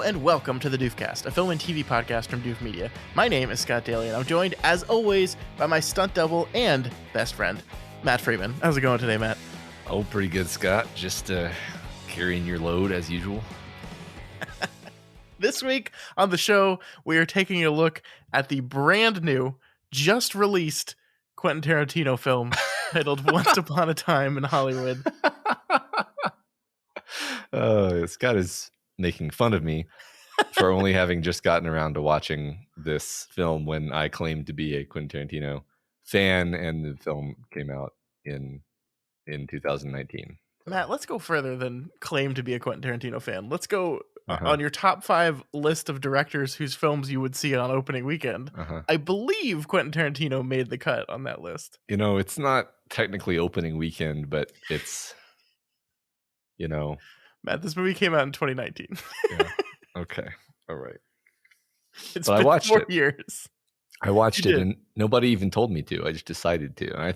and welcome to the Doofcast, a film and TV podcast from Doof Media. My name is Scott Daly, and I'm joined, as always, by my stunt double and best friend, Matt Freeman. How's it going today, Matt? Oh, pretty good, Scott. Just carrying your load as usual. This week on the show, we are taking a look at the brand new, just released Quentin Tarantino film titled Once Upon a Time in Hollywood. Scott is making fun of me for only having just gotten around to watching this film when I claimed to be a Quentin Tarantino fan, and the film came out in 2019. Matt, let's go further than claim to be a Quentin Tarantino fan. Let's go on your top 5 list of directors whose films you would see on opening weekend. I believe Quentin Tarantino made the cut on that list. You know, it's not technically opening weekend, but it's, you know. Matt, this movie came out in 2019. Yeah. Okay. All right. It's been 4 years. I watched it and nobody even told me to. I just decided to. And I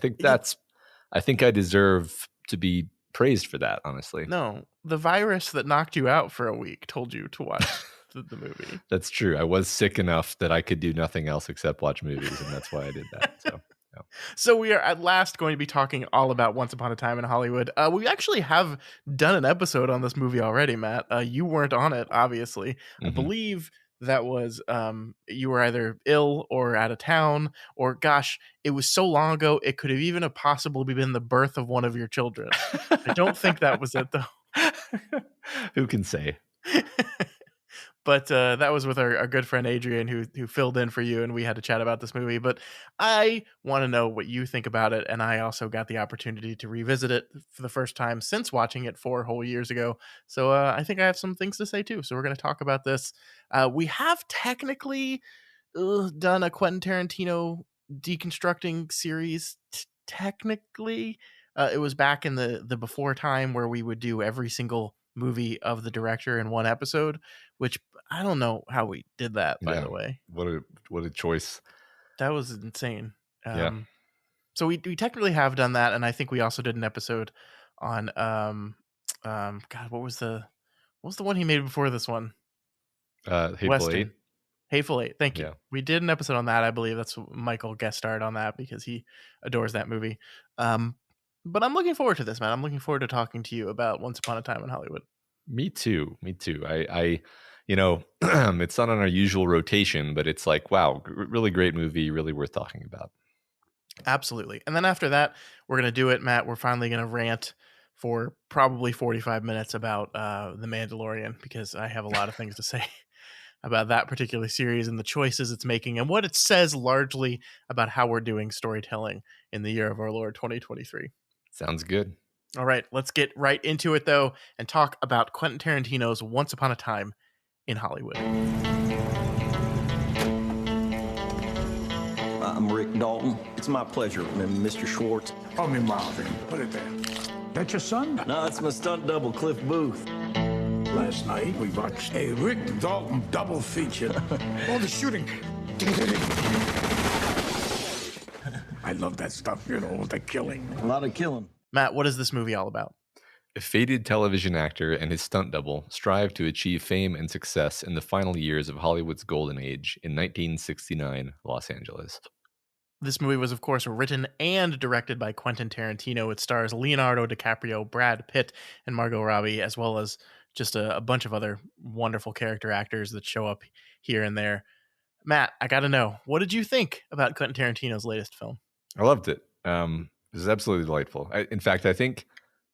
think I deserve to be praised for that, honestly. No, the virus that knocked you out for a week told you to watch the movie. That's true. I was sick enough that I could do nothing else except watch movies, and that's why I did that. So. Yeah. So we are at last going to be talking all about Once Upon a Time in Hollywood. We actually have done an episode on this movie already, Matt. You weren't on it, obviously. I believe that was you were either ill or out of town, or gosh, it was so long ago, it could have even possibly been the birth of one of your children. I don't think that was it, though. Who can say? But that was with our good friend Adrian, who filled in for you, and we had to chat about this movie. But I want to know what you think about it, and I also got the opportunity to revisit it for the first time since watching it 4 whole years ago. So I think I have some things to say, too. So we're going to talk about this. We have technically done a Quentin Tarantino deconstructing series. Technically, it was back in the before time where we would do every single movie of the director in one episode, which I don't know how we did that, by the way. What a choice. That was insane. So we technically have done that, and I think we also did an episode on God, what was the one he made before this one? Hateful Eight. Hateful Eight. Thank you. Yeah. We did an episode on that. I believe that's Michael guest starred on that because he adores that movie. But I'm looking forward to this, man. I'm looking forward to talking to you about Once Upon a Time in Hollywood. Me too. I you know, it's not on our usual rotation, but it's like, wow, really great movie, really worth talking about. Absolutely. And then after that, we're going to do it, Matt. We're finally going to rant for probably 45 minutes about The Mandalorian, because I have a lot of things to say about that particular series and the choices it's making and what it says largely about how we're doing storytelling in the year of our Lord 2023. Sounds good. All right, let's get right into it, though, and talk about Quentin Tarantino's Once Upon a Time in Hollywood. I'm Rick Dalton. It's my pleasure, Mr. Schwartz. Call me Marvin. Put it there. That your son? No, it's my stunt double, Cliff Booth. Last night, we watched a Rick Dalton double feature. All the shooting. I love that stuff, you know, the killing. A lot of killing. Matt, what is this movie all about? A faded television actor and his stunt double strive to achieve fame and success in the final years of Hollywood's golden age in 1969 Los Angeles. This movie was, of course, written and directed by Quentin Tarantino. It stars Leonardo DiCaprio, Brad Pitt, and Margot Robbie, as well as just a bunch of other wonderful character actors that show up here and there. Matt, I got to know, what did you think about Quentin Tarantino's latest film? I loved it. It was absolutely delightful. In fact, I think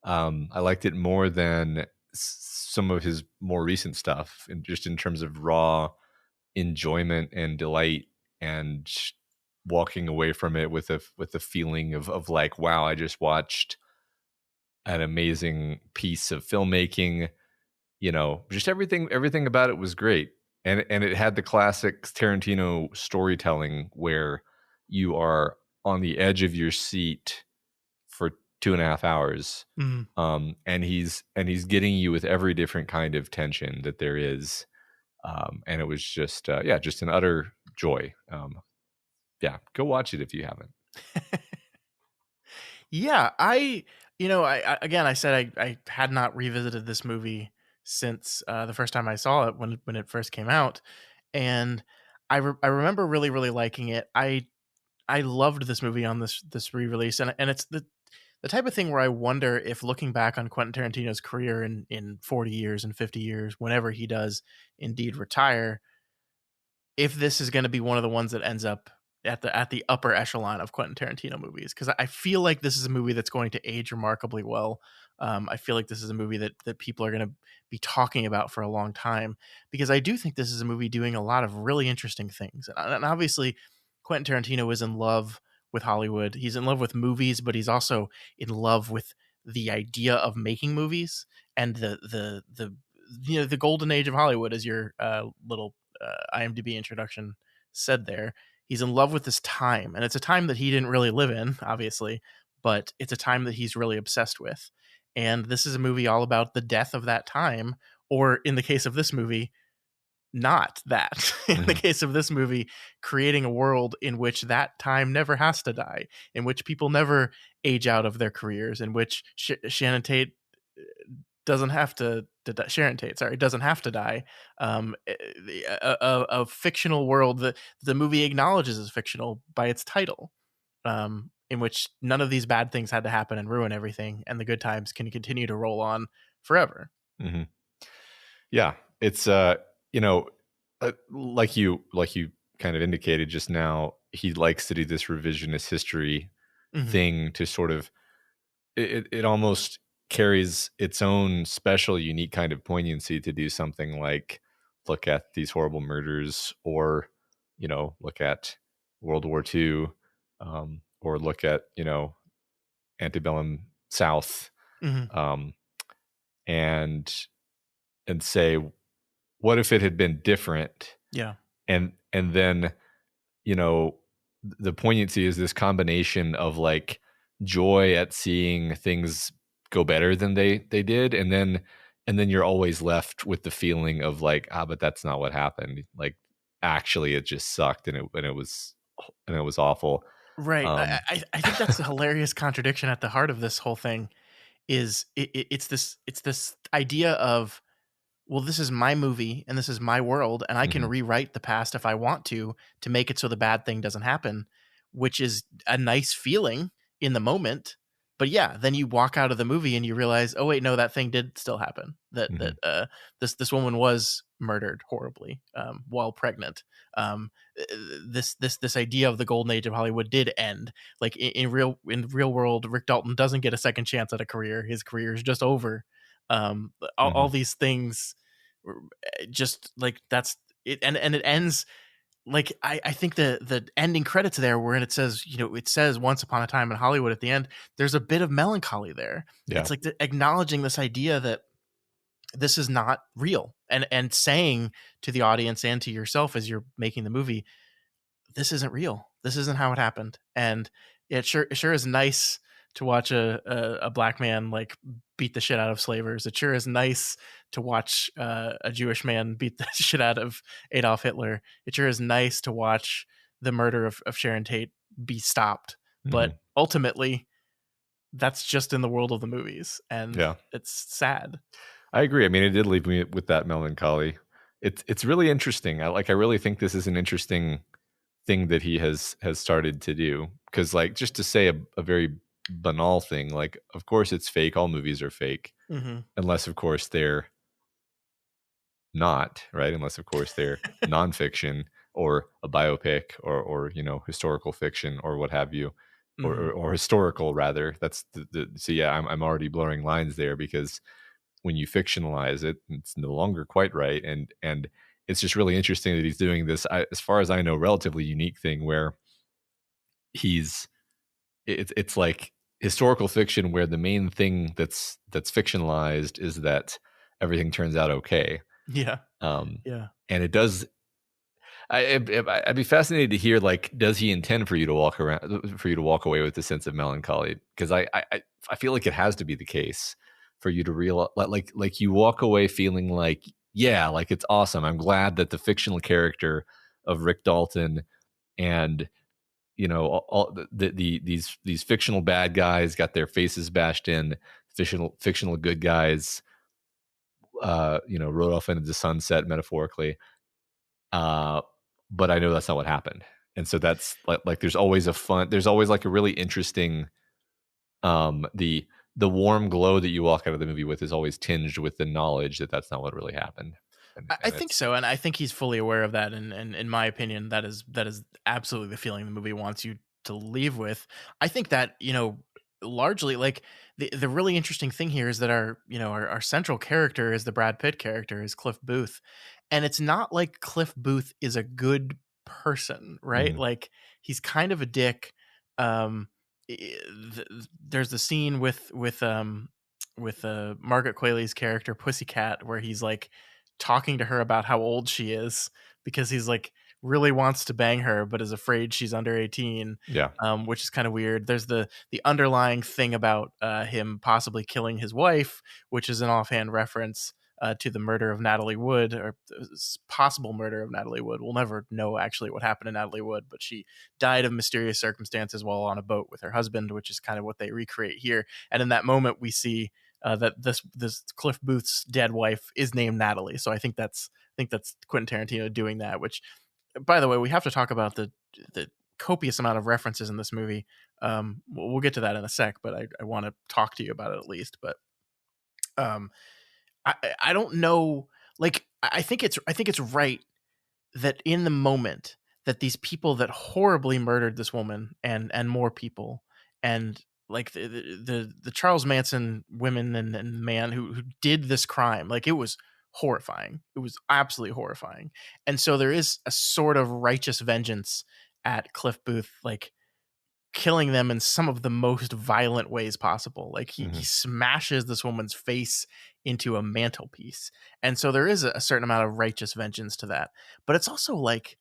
I liked it more than some of his more recent stuff, just in terms of raw enjoyment and delight, and walking away from it with a feeling of like, wow, I just watched an amazing piece of filmmaking. You know, just everything about it was great, and it had the classic Tarantino storytelling where you are on the edge of your seat for 2.5 hours. And he's getting you with every different kind of tension that there is. And it was just, just an utter joy. Go watch it if you haven't. I said I had not revisited this movie since the first time I saw it when it first came out, and I remember really really liking it. I loved this movie on this re-release, and it's the type of thing where I wonder if, looking back on Quentin Tarantino's career in 40 years and 50 years, whenever he does indeed retire, if this is going to be one of the ones that ends up at the upper echelon of Quentin Tarantino movies, because I feel like this is a movie that's going to age remarkably well. I feel like this is a movie that people are going to be talking about for a long time, because I do think this is a movie doing a lot of really interesting things. And obviously, Quentin Tarantino is in love with Hollywood. He's in love with movies, but he's also in love with the idea of making movies and the the golden age of Hollywood, as your little IMDb introduction said there. He's in love with this time, and it's a time that he didn't really live in, obviously, but it's a time that he's really obsessed with. And this is a movie all about the death of that time, or in the case of this movie, not that. In the case of this movie, creating a world in which that time never has to die, in which people never age out of their careers, in which Shannon Tate doesn't have to Sharon Tate, sorry, doesn't have to die. A fictional world that the movie acknowledges as fictional by its title, in which none of these bad things had to happen and ruin everything, and the good times can continue to roll on forever. Mm-hmm. Yeah, it's like you kind of indicated just now, he likes to do this revisionist history thing to sort of it almost carries its own special, unique kind of poignancy to do something like look at these horrible murders, or look at World War II, or look at antebellum South, and say, what if it had been different? Yeah. And then the poignancy is this combination of like joy at seeing things go better than they did, and then you're always left with the feeling of like, but that's not what happened. Like, actually it just sucked, and it was awful. Right. I think that's a hilarious contradiction at the heart of this whole thing. Is it's this idea of, well, this is my movie and this is my world, and I can rewrite the past if I want to make it so the bad thing doesn't happen, which is a nice feeling in the moment. But yeah, then you walk out of the movie and you realize, oh wait, no, that thing did still happen. That this woman was murdered horribly while pregnant. This idea of the golden age of Hollywood did end. Like in real world, Rick Dalton doesn't get a second chance at a career. His career is just over. All these things, just like that's it, and it ends. Like I think the ending credits there, where it says, it says "Once Upon a Time in Hollywood" at the end. There's a bit of melancholy there. Yeah. It's like acknowledging this idea that this is not real, and saying to the audience and to yourself as you're making the movie, this isn't real. This isn't how it happened. And it sure is nice to watch a black man like beat the shit out of slavers. It sure is nice to watch a Jewish man beat the shit out of Adolf Hitler. It sure is nice to watch the murder of Sharon Tate be stopped. But ultimately, that's just in the world of the movies, and it's sad. I agree. I mean, it did leave me with that melancholy. It's really interesting. I really think this is an interesting thing that he has started to do, because like, just to say a very banal thing, like, of course it's fake. All movies are fake, unless of course they're not, right? Unless of course they're nonfiction or a biopic or historical fiction or what have you, or historical rather. That's so yeah, I'm already blurring lines there, because when you fictionalize it, it's no longer quite right. And it's just really interesting that he's doing this, as far as I know, relatively unique thing where it's like historical fiction, where the main thing that's fictionalized is that everything turns out okay. Yeah. And it does. I'd be fascinated to hear, like, does he intend for you to walk away with a sense of melancholy? Because I feel like it has to be the case for you to realize, like you walk away feeling like, yeah, like it's awesome. I'm glad that the fictional character of Rick Dalton and all these fictional bad guys got their faces bashed in, fictional good guys rode off into the sunset metaphorically. But I know that's not what happened. And so that's like there's always like a really interesting, the warm glow that you walk out of the movie with is always tinged with the knowledge that that's not what really happened. I think so, and I think he's fully aware of that. And in my opinion, that is absolutely the feeling the movie wants you to leave with. I think that largely, like, the really interesting thing here is that our central character is the Brad Pitt character, is Cliff Booth, and it's not like Cliff Booth is a good person, right? Mhm. Like, he's kind of a dick. There's the scene with Margaret Qualley's character Pussycat, where he's like talking to her about how old she is, because he's like really wants to bang her but is afraid she's under 18. Yeah. Which is kind of weird. There's the underlying thing about him possibly killing his wife, which is an offhand reference to the murder of Natalie Wood, or possible murder of Natalie Wood. We'll never know actually what happened to Natalie Wood, but she died of mysterious circumstances while on a boat with her husband, which is kind of what they recreate here. And in that moment, we see that this Cliff Booth's dead wife is named Natalie. So I think that's Quentin Tarantino doing that. Which, by the way, we have to talk about the copious amount of references in this movie. We'll get to that in a sec, but I want to talk to you about it at least. But I don't know. Like, I think it's right that in the moment that these people that horribly murdered this woman and more people, and like the Charles Manson women and man who did this crime, like, it was horrifying. It was absolutely horrifying. And so there is a sort of righteous vengeance at Cliff Booth, like killing them in some of the most violent ways possible. Like, he smashes this woman's face into a mantelpiece. And so there is a certain amount of righteous vengeance to that. But it's also like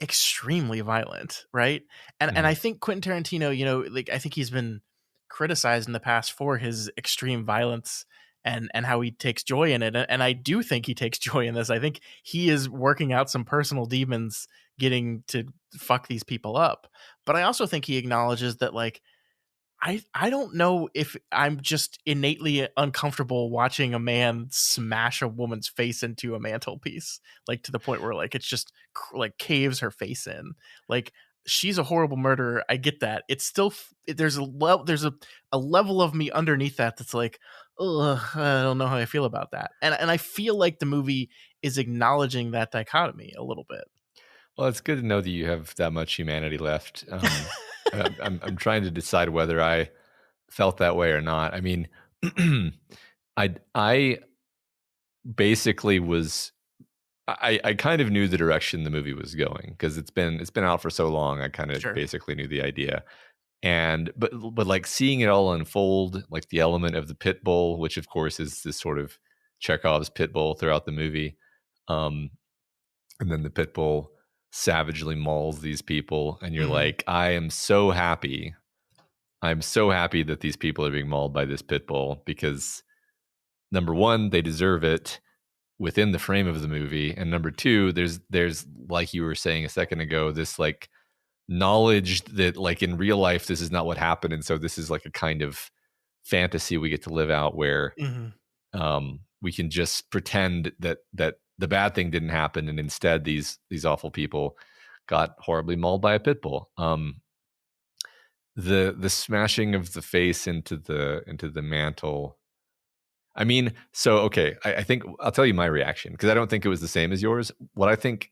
extremely violent, right? And I think Quentin Tarantino, like, I think he's been criticized in the past for his extreme violence and how he takes joy in it. And I do think he takes joy in this. I think he is working out some personal demons getting to fuck these people up. But I also think he acknowledges that, like, I don't know if I'm just innately uncomfortable watching a man smash a woman's face into a mantelpiece, like, to the point where, like, it's just like caves her face in. Like, she's a horrible murderer. I get that. It's still there's a level of me underneath that's like, ugh, I don't know how I feel about that. And I feel like the movie is acknowledging that dichotomy a little bit. Well, it's good to know that you have that much humanity left. I'm trying to decide whether I felt that way or not. I mean, I basically was. I kind of knew the direction the movie was going, because it's been out for so long. I kind of basically knew the idea, and but like seeing it all unfold, like the element of the pit bull, which of course is this sort of Chekhov's pit bull throughout the movie, and then the pit bull savagely mauls these people, and you're like, I'm so happy that these people are being mauled by this pit bull, because number one, they deserve it within the frame of the movie, and number two, there's like you were saying a second ago, this like knowledge that, like, in real life this is not what happened, and so this is like a kind of fantasy we get to live out where we can just pretend that the bad thing didn't happen, and instead these awful people got horribly mauled by a pit bull. The smashing of the face into the mantle. I mean, so okay, I think I'll tell you my reaction, because I don't think it was the same as yours. What I think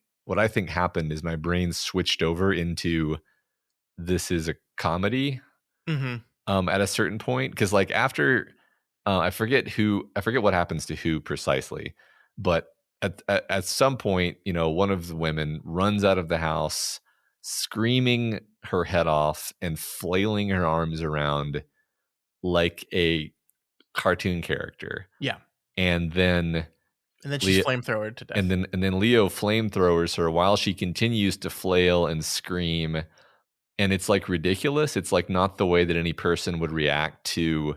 happened is my brain switched over into, this is a comedy at a certain point, because like after I forget what happens to who precisely, but at some point, one of the women runs out of the house screaming her head off and flailing her arms around like a cartoon character. Yeah. And then she's flamethrowered to death. And then Leo flamethrowers her while she continues to flail and scream. And it's like ridiculous. It's like not the way that any person would react to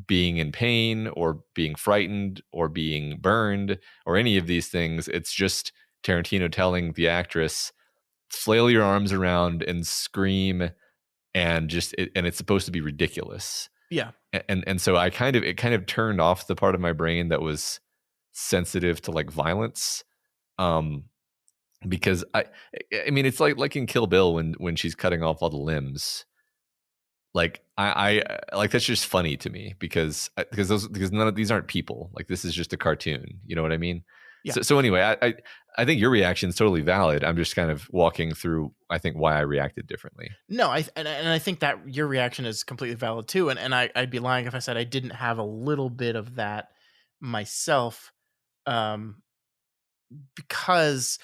being in pain or being frightened or being burned or any of these things. It's just Tarantino telling the actress, flail your arms around and scream, and and it's supposed to be ridiculous. Yeah. And so it kind of turned off the part of my brain that was sensitive to like violence. Um, because I mean, it's like in Kill Bill when she's cutting off all the limbs. Like I like that's just funny to me because none of these aren't people. Like this is just a cartoon. You know what I mean? Yeah. So anyway, I think your reaction is totally valid. I'm just kind of walking through I think why I reacted differently. No, and I think that your reaction is completely valid too. And I'd be lying if I said I didn't have a little bit of that myself, um, because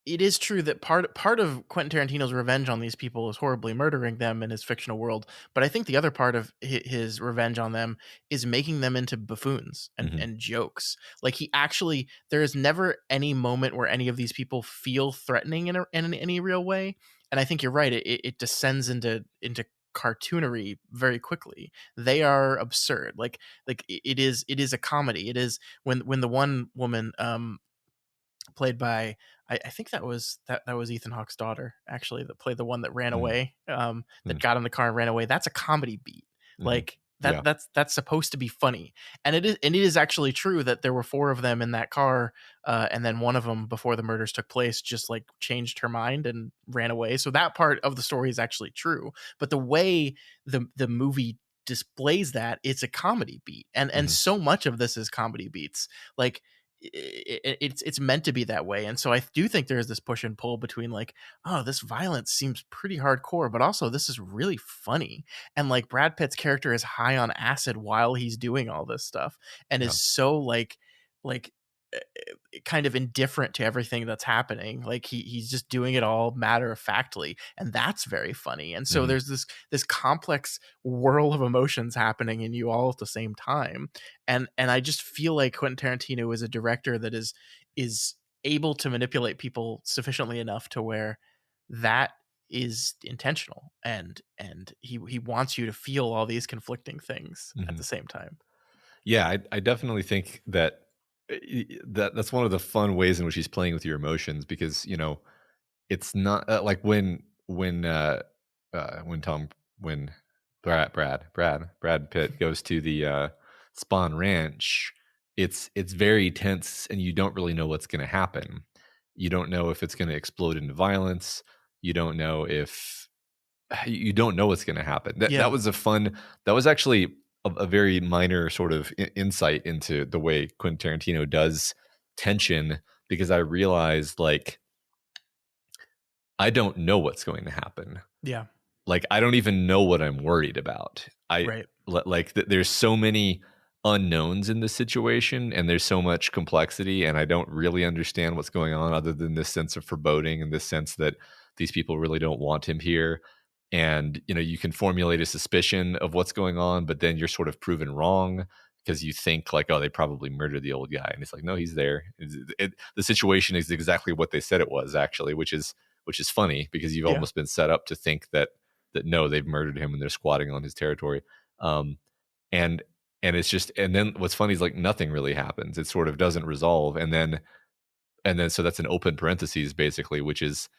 it is true that part of Quentin Tarantino's revenge on these people is horribly murdering them in his fictional world. But I think the other part of his revenge on them is making them into buffoons Mhm. and jokes. Like there is never any moment where any of these people feel threatening in any real way. And I think you're right. It descends into cartoonery very quickly. They are absurd. Like it is a comedy. It is when the one woman, played by, I think that was Ethan Hawke's daughter, actually, that played the one that ran Mm. away, that Mm. got in the car and ran away. That's a comedy beat. Mhm. Like Yeah. that's supposed to be funny, and it is actually true that there were 4 of them in that car, and then one of them, before the murders took place, just like changed her mind and ran away. So that part of the story is actually true, but the way the movie displays that, it's a comedy beat, and Mhm. so much of this is comedy beats. Like it's meant to be that way. And so I do think there is this push and pull between like, oh, this violence seems pretty hardcore, but also this is really funny. And like Brad Pitt's character is high on acid while he's doing all this stuff, and Yeah. is so like kind of indifferent to everything that's happening. Like he's just doing it all matter of factly, and that's very funny. And so Mhm. there's this complex whirl of emotions happening in you all at the same time. And I just feel like Quentin Tarantino is a director that is able to manipulate people sufficiently enough to where that is intentional, and he wants you to feel all these conflicting things at Mhm. the same time. Yeah, I definitely think that that's one of the fun ways in which he's playing with your emotions because it's not like when Tom when Brad Pitt goes to the Spawn Ranch. It's very tense, and you don't really know what's going to happen. You don't know if it's going to explode into violence. You don't know if you don't know what's going to happen. That Yeah. was that was actually a very minor sort of insight into the way Quentin Tarantino does tension, because I realized like I don't know what's going to happen. Yeah. Like I don't even know what I'm worried about. Right. There's so many unknowns in this situation, and there's so much complexity, and I don't really understand what's going on other than this sense of foreboding and this sense that these people really don't want him here. And you can formulate a suspicion of what's going on, but then you're sort of proven wrong because you think like, oh, they probably murdered the old guy, and it's like, no, he's there. The situation is exactly what they said it was, actually, which is funny because you've Yeah. almost been set up to think that no, they've murdered him and they're squatting on his territory. Um, and it's just, and then what's funny is like nothing really happens. It sort of doesn't resolve, and then so that's an open parentheses basically, which is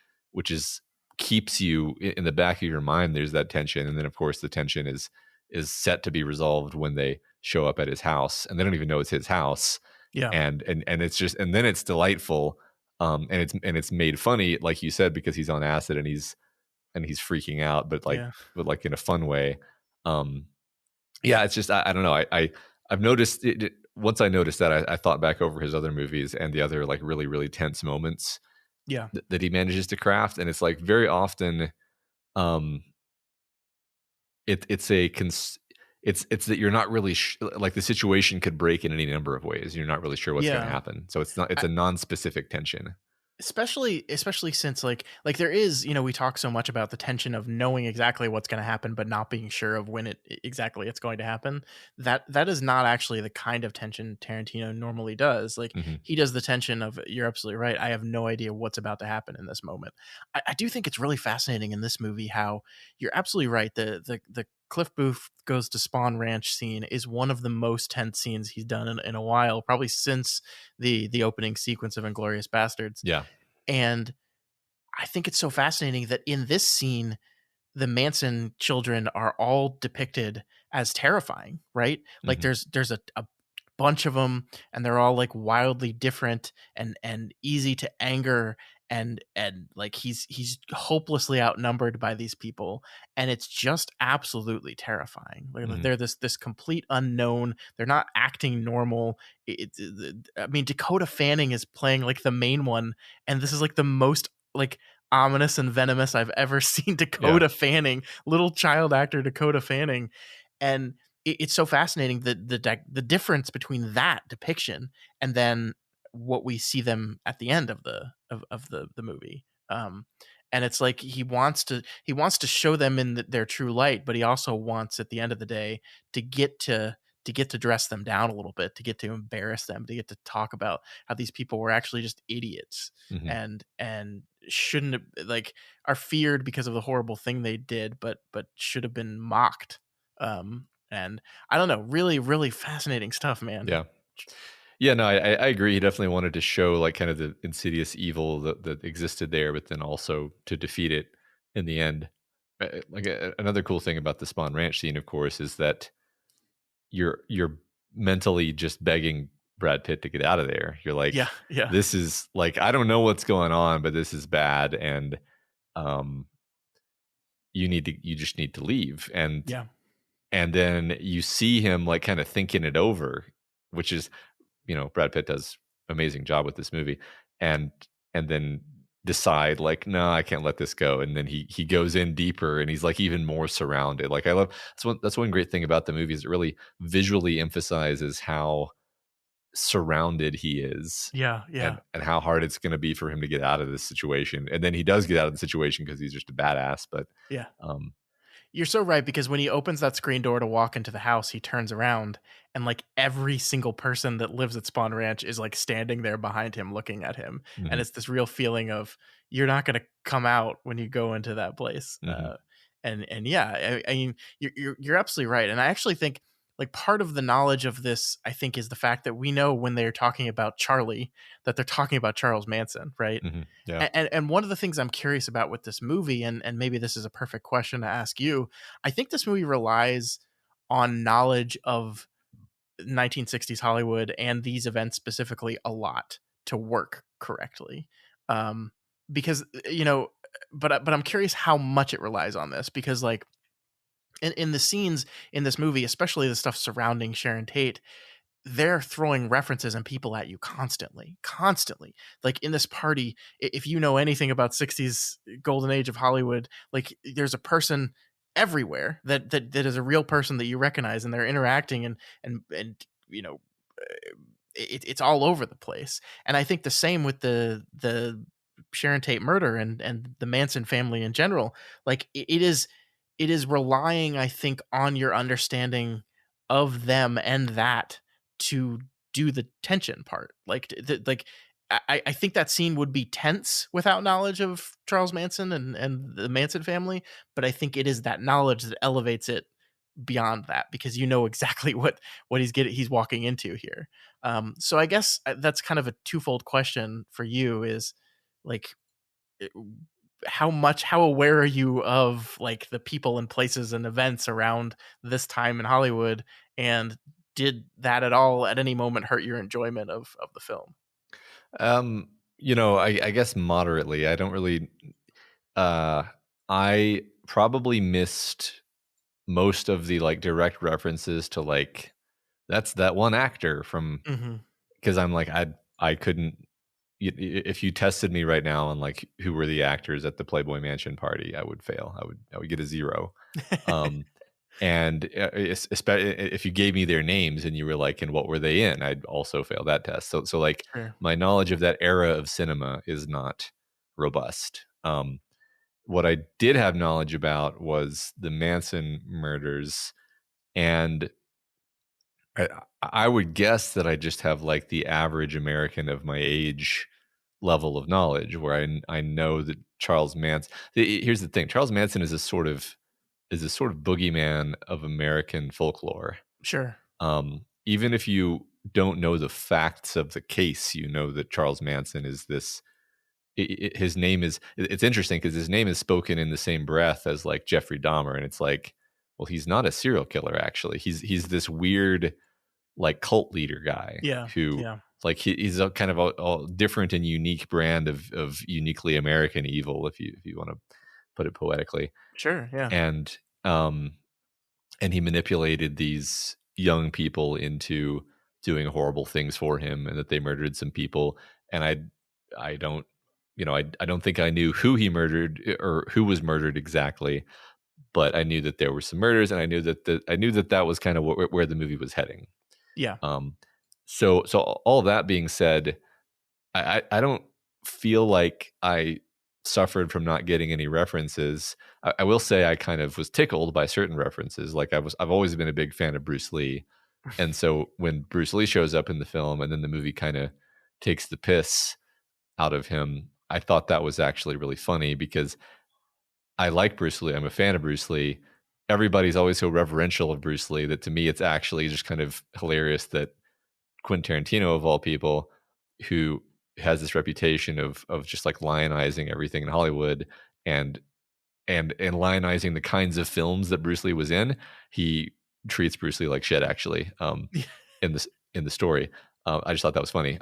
keeps you in the back of your mind. There's that tension, and then of course the tension is set to be resolved when they show up at his house, and they don't even know it's his house. Yeah. And it's just, and then it's delightful. And it's made funny, like you said, because he's on acid and he's freaking out, but Yeah. like in a fun way. Um, yeah, it's just I don't know. I've noticed it once I noticed that I thought back over his other movies and the other like really really tense moments Yeah. that he manages to craft, and it's like very often, um, it's that you're not really like the situation could break in any number of ways. You're not really sure what's going to Yeah. happen, so it's a non-specific tension. Especially since like there is, we talk so much about the tension of knowing exactly what's going to happen but not being sure of when exactly it's going to happen. That is not actually the kind of tension Tarantino normally does. Like Hmm. he does the tension of, you're absolutely right, I have no idea what's about to happen in this moment. I do think it's really fascinating in this movie how, you're absolutely right, the Cliff Booth goes to Spawn Ranch scene is one of the most tense scenes he's done in a while, probably since the opening sequence of Inglourious Bastards. Yeah. And I think it's so fascinating that in this scene, the Manson children are all depicted as terrifying, right? Like Mhm. there's a bunch of them, and they're all like wildly different and easy to anger, and like he's hopelessly outnumbered by these people, and it's just absolutely terrifying. Mhm. They're this complete unknown. They're not acting normal. I mean, Dakota Fanning is playing like the main one, and this is like the most like ominous and venomous I've ever seen Yeah. Dakota Fanning, little child actor Dakota Fanning. And it's so fascinating that the difference between that depiction and then what we see them at the end of the movie. And it's like he wants to show them in their true light, but he also wants at the end of the day to get to dress them down a little bit, to get to embarrass them, to get to talk about how these people were actually just idiots Mhm. and shouldn't have, like, are feared because of the horrible thing they did, but should have been mocked. And I don't know, really, really fascinating stuff, man. Yeah. Yeah, no, I agree. He definitely wanted to show like kind of the insidious evil that existed there, but then also to defeat it in the end. Another cool thing about the Spawn Ranch scene, of course, is that you're mentally just begging Brad Pitt to get out of there. You're like, Yeah, yeah, this is like, I don't know what's going on, but this is bad, and um, you just need to leave. yeah, And then you see him like kind of thinking it over, which is, Brad Pitt does amazing job with this movie, and then decide like, no, I can't let this go. And then he goes in deeper, and he's like even more surrounded. Like, I love that's one great thing about the movie, is it really visually emphasizes how surrounded he is, yeah, yeah, and how hard it's going to be for him to get out of this situation. And then he does get out of the situation because he's just a badass. But yeah. um You're so right, because when he opens that screen door to walk into the house, he turns around and like every single person that lives at Spawn Ranch is like standing there behind him looking at him. And mhm, it's this real feeling of you're not going to come out when you go into that place. mhm, And yeah, I mean, you're absolutely right. And I actually think like part of the knowledge of this, I think, is the fact that we know when they're talking about Charlie that they're talking about Charles Manson, right? mhm, yeah. And one of the things I'm curious about with this movie, and maybe this is a perfect question to ask you, I think this movie relies on knowledge of 1960s Hollywood and these events specifically a lot to work correctly. Um, because but I'm curious how much it relies on this, because like in the scenes in this movie, especially the stuff surrounding Sharon Tate, they're throwing references and people at you constantly. Like in this party, if you know anything about 60s golden age of Hollywood, like there's a person everywhere that is a real person that you recognize, and they're interacting, and it's all over the place. And I think the same with the Sharon Tate murder and the Manson family in general. Like it is relying, I think, on your understanding of them and that to do the tension part. Like like I think that scene would be tense without knowledge of Charles Manson and the Manson family, but I think it is that knowledge that elevates it beyond that, because you know exactly what he's walking into here. So I guess that's kind of a twofold question for you, is like how aware are you of like the people and places and events around this time in Hollywood, and did that at all at any moment hurt your enjoyment of the film? I guess moderately. I don't really uh I probably missed most of the like direct references to like, that's that one actor from, Hmm. because I'm like, I couldn't, if you tested me right now on like who were the actors at the Playboy Mansion party, I would fail. I would get a 0. Um and especially if you gave me their names and you were like, and what were they in, I'd also fail that test. So like, Sure. my knowledge of that era of cinema is not robust. What I did have knowledge about was the Manson murders, and I, I would guess that I just have like the average American of my age level of knowledge, where I know that Charles Manson. Here's the thing: Charles Manson is a sort of boogeyman of American folklore. Sure. Even if you don't know the facts of the case, you know that Charles Manson is this. His name is. It's interesting because his name is spoken in the same breath as like Jeffrey Dahmer, and it's like, well, he's not a serial killer. Actually, he's this weird like cult leader guy Yeah. who Yeah. like he's a kind of a different and unique brand of uniquely American evil, if you want to put it poetically. Sure. Yeah. And um and he manipulated these young people into doing horrible things for him, and that they murdered some people. And I don't, I don't think I knew who he murdered or who was murdered exactly, but I knew that there were some murders, and I knew that was kind of where the movie was heading. Yeah. Um, so all that being said, I don't feel like I suffered from not getting any references. I will say I kind of was tickled by certain references. Like I've always been a big fan of Bruce Lee, and so when Bruce Lee shows up in the film, and then the movie kind of takes the piss out of him, I thought that was actually really funny, because I like Bruce Lee. I'm a fan of Bruce Lee. Everybody's always so reverential of Bruce Lee that to me it's actually just kind of hilarious that Quentin Tarantino, of all people, who has this reputation of just like lionizing everything in Hollywood, and lionizing the kinds of films that Bruce Lee was in, he treats Bruce Lee like shit, actually, in the story. I just thought that was funny.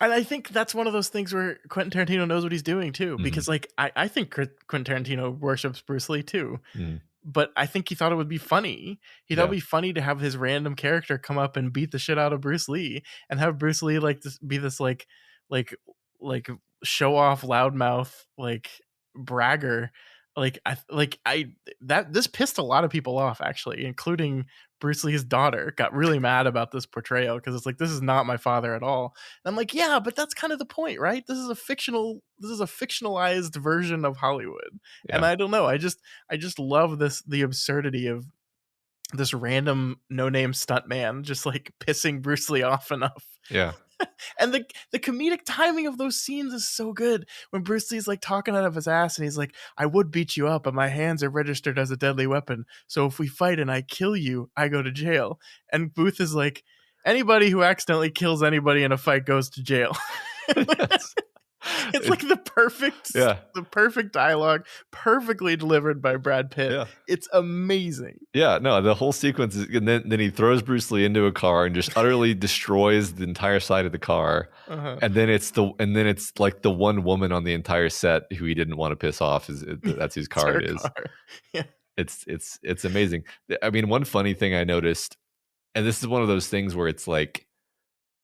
And I think that's one of those things where Quentin Tarantino knows what he's doing too, because like I think Quentin Tarantino worships Bruce Lee too. Mhm. But I think he thought it would be funny. He thought Yeah. it'd be funny to have his random character come up and beat the shit out of Bruce Lee, and have Bruce Lee like this be this like like show off loudmouth like bragger. I that this pissed a lot of people off, actually, including Bruce Lee's daughter. Got really mad about this portrayal because it's like, this is not my father at all. And I'm like, yeah, but that's kind of the point, right? This is a fictionalized version of Hollywood. And Yeah. I don't know. I just love the absurdity of this random no-name stuntman just like pissing Bruce Lee off enough. Yeah. And the comedic timing of those scenes is so good. When Bruce Lee's like talking out of his ass, and he's like, I would beat you up, but my hands are registered as a deadly weapon. So if we fight and I kill you, I go to jail. And Booth is like, anybody who accidentally kills anybody in a fight goes to jail. It's like the perfect dialogue, perfectly delivered by Brad Pitt. Yeah. It's amazing. Yeah, no, the whole sequence is, and then he throws Bruce Lee into a car and just utterly destroys the entire side of the car. And then it's like the one woman on the entire set who he didn't want to piss off, that's whose car it is. Car. Yeah. It's amazing. I mean, one funny thing I noticed, and this is one of those things where it's like,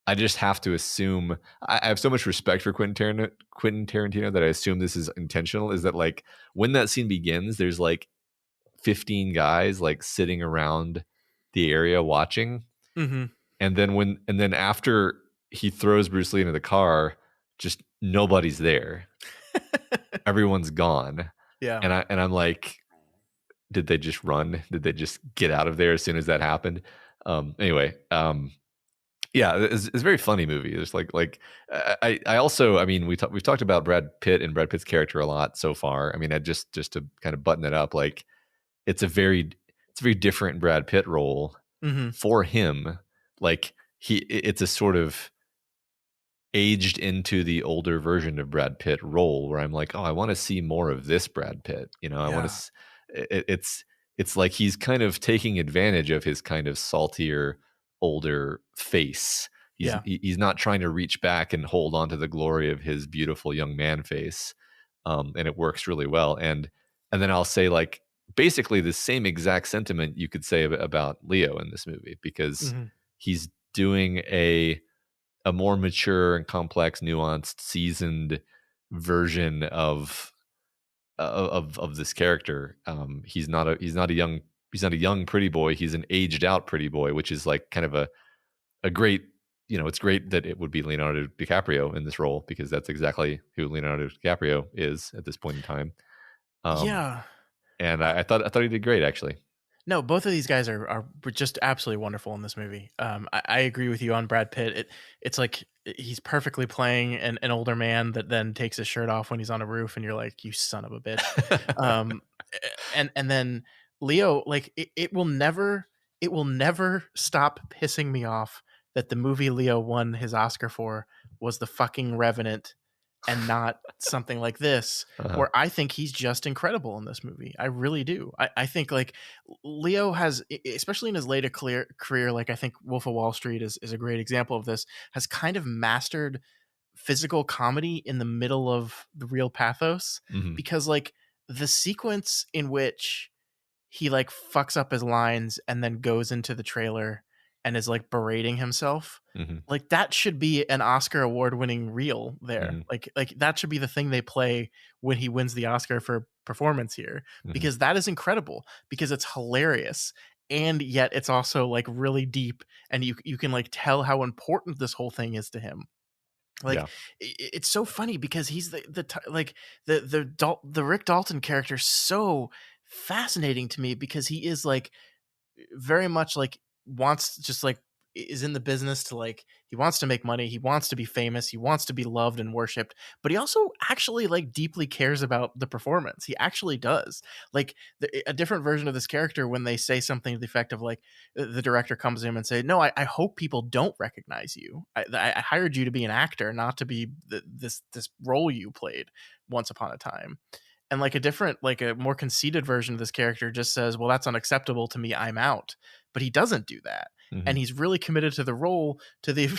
I just have to assume, I have so much respect for Quentin Tarantino that I assume this is intentional, is that like when that scene begins, there's like 15 guys like sitting around the area watching. Mm-hmm. And then after he throws Bruce Lee into the car, just nobody's there. Everyone's gone. Yeah. And I'm like, did they just run? Did they just get out of there as soon as that happened? Anyway, yeah, it's a very funny movie. There's I also, I mean, we've talked about Brad Pitt and Brad Pitt's character a lot so far. I mean, I just to kind of button it up, like it's a very different Brad Pitt role for him. Like it's a sort of aged into the older version of Brad Pitt role where I'm like, oh, I want to see more of this Brad Pitt. I want to. It's like he's kind of taking advantage of his kind of saltier, older face. He's not trying to reach back and hold on to the glory of his beautiful young man face, and it works really well. And then I'll say, like, basically the same exact sentiment you could say about Leo in this movie, because he's doing a more mature and complex, nuanced, seasoned version of this character. He's not a young pretty boy. He's an aged out pretty boy, which is like kind of a great, it's great that it would be Leonardo DiCaprio in this role, because that's exactly who Leonardo DiCaprio is at this point in time. Yeah. And I thought he did great, actually. No, both of these guys are just absolutely wonderful in this movie. I agree with you on Brad Pitt. It's like he's perfectly playing an older man that then takes his shirt off when he's on a roof, and you're like, you son of a bitch. And then Leo, like it will never stop pissing me off that the movie Leo won his Oscar for was The fucking Revenant, and not something like this, Uh-huh. where I think he's just incredible in this movie. I really do. I think like Leo has, especially in his later career, like I think Wolf of Wall Street is a great example of this, has kind of mastered physical comedy in the middle of the real pathos, Mhm. because like the sequence in which he like fucks up his lines and then goes into the trailer and is like berating himself, Mhm. like that should be an Oscar award winning reel there. Mhm. Like that should be the thing they play when he wins the Oscar for performance here, Mhm. because that is incredible, because it's hilarious, and yet it's also like really deep, and you can like tell how important this whole thing is to him. Like Yeah. it's so funny because he's like the Rick Dalton character is so fascinating to me, because he is like very much like wants, just like is in the business to like, he wants to make money, he wants to be famous, he wants to be loved and worshipped, but he also actually like deeply cares about the performance. He actually does. Like a different version of this character, when they say something to the effect of like, the director comes to him and say, no, I hope people don't recognize you. I hired you to be an actor, not to be this role you played once upon a time. And like a different, like a more conceited version of this character just says, well, that's unacceptable to me, I'm out. But he doesn't do that. And Mhm. he's really committed to the role, to the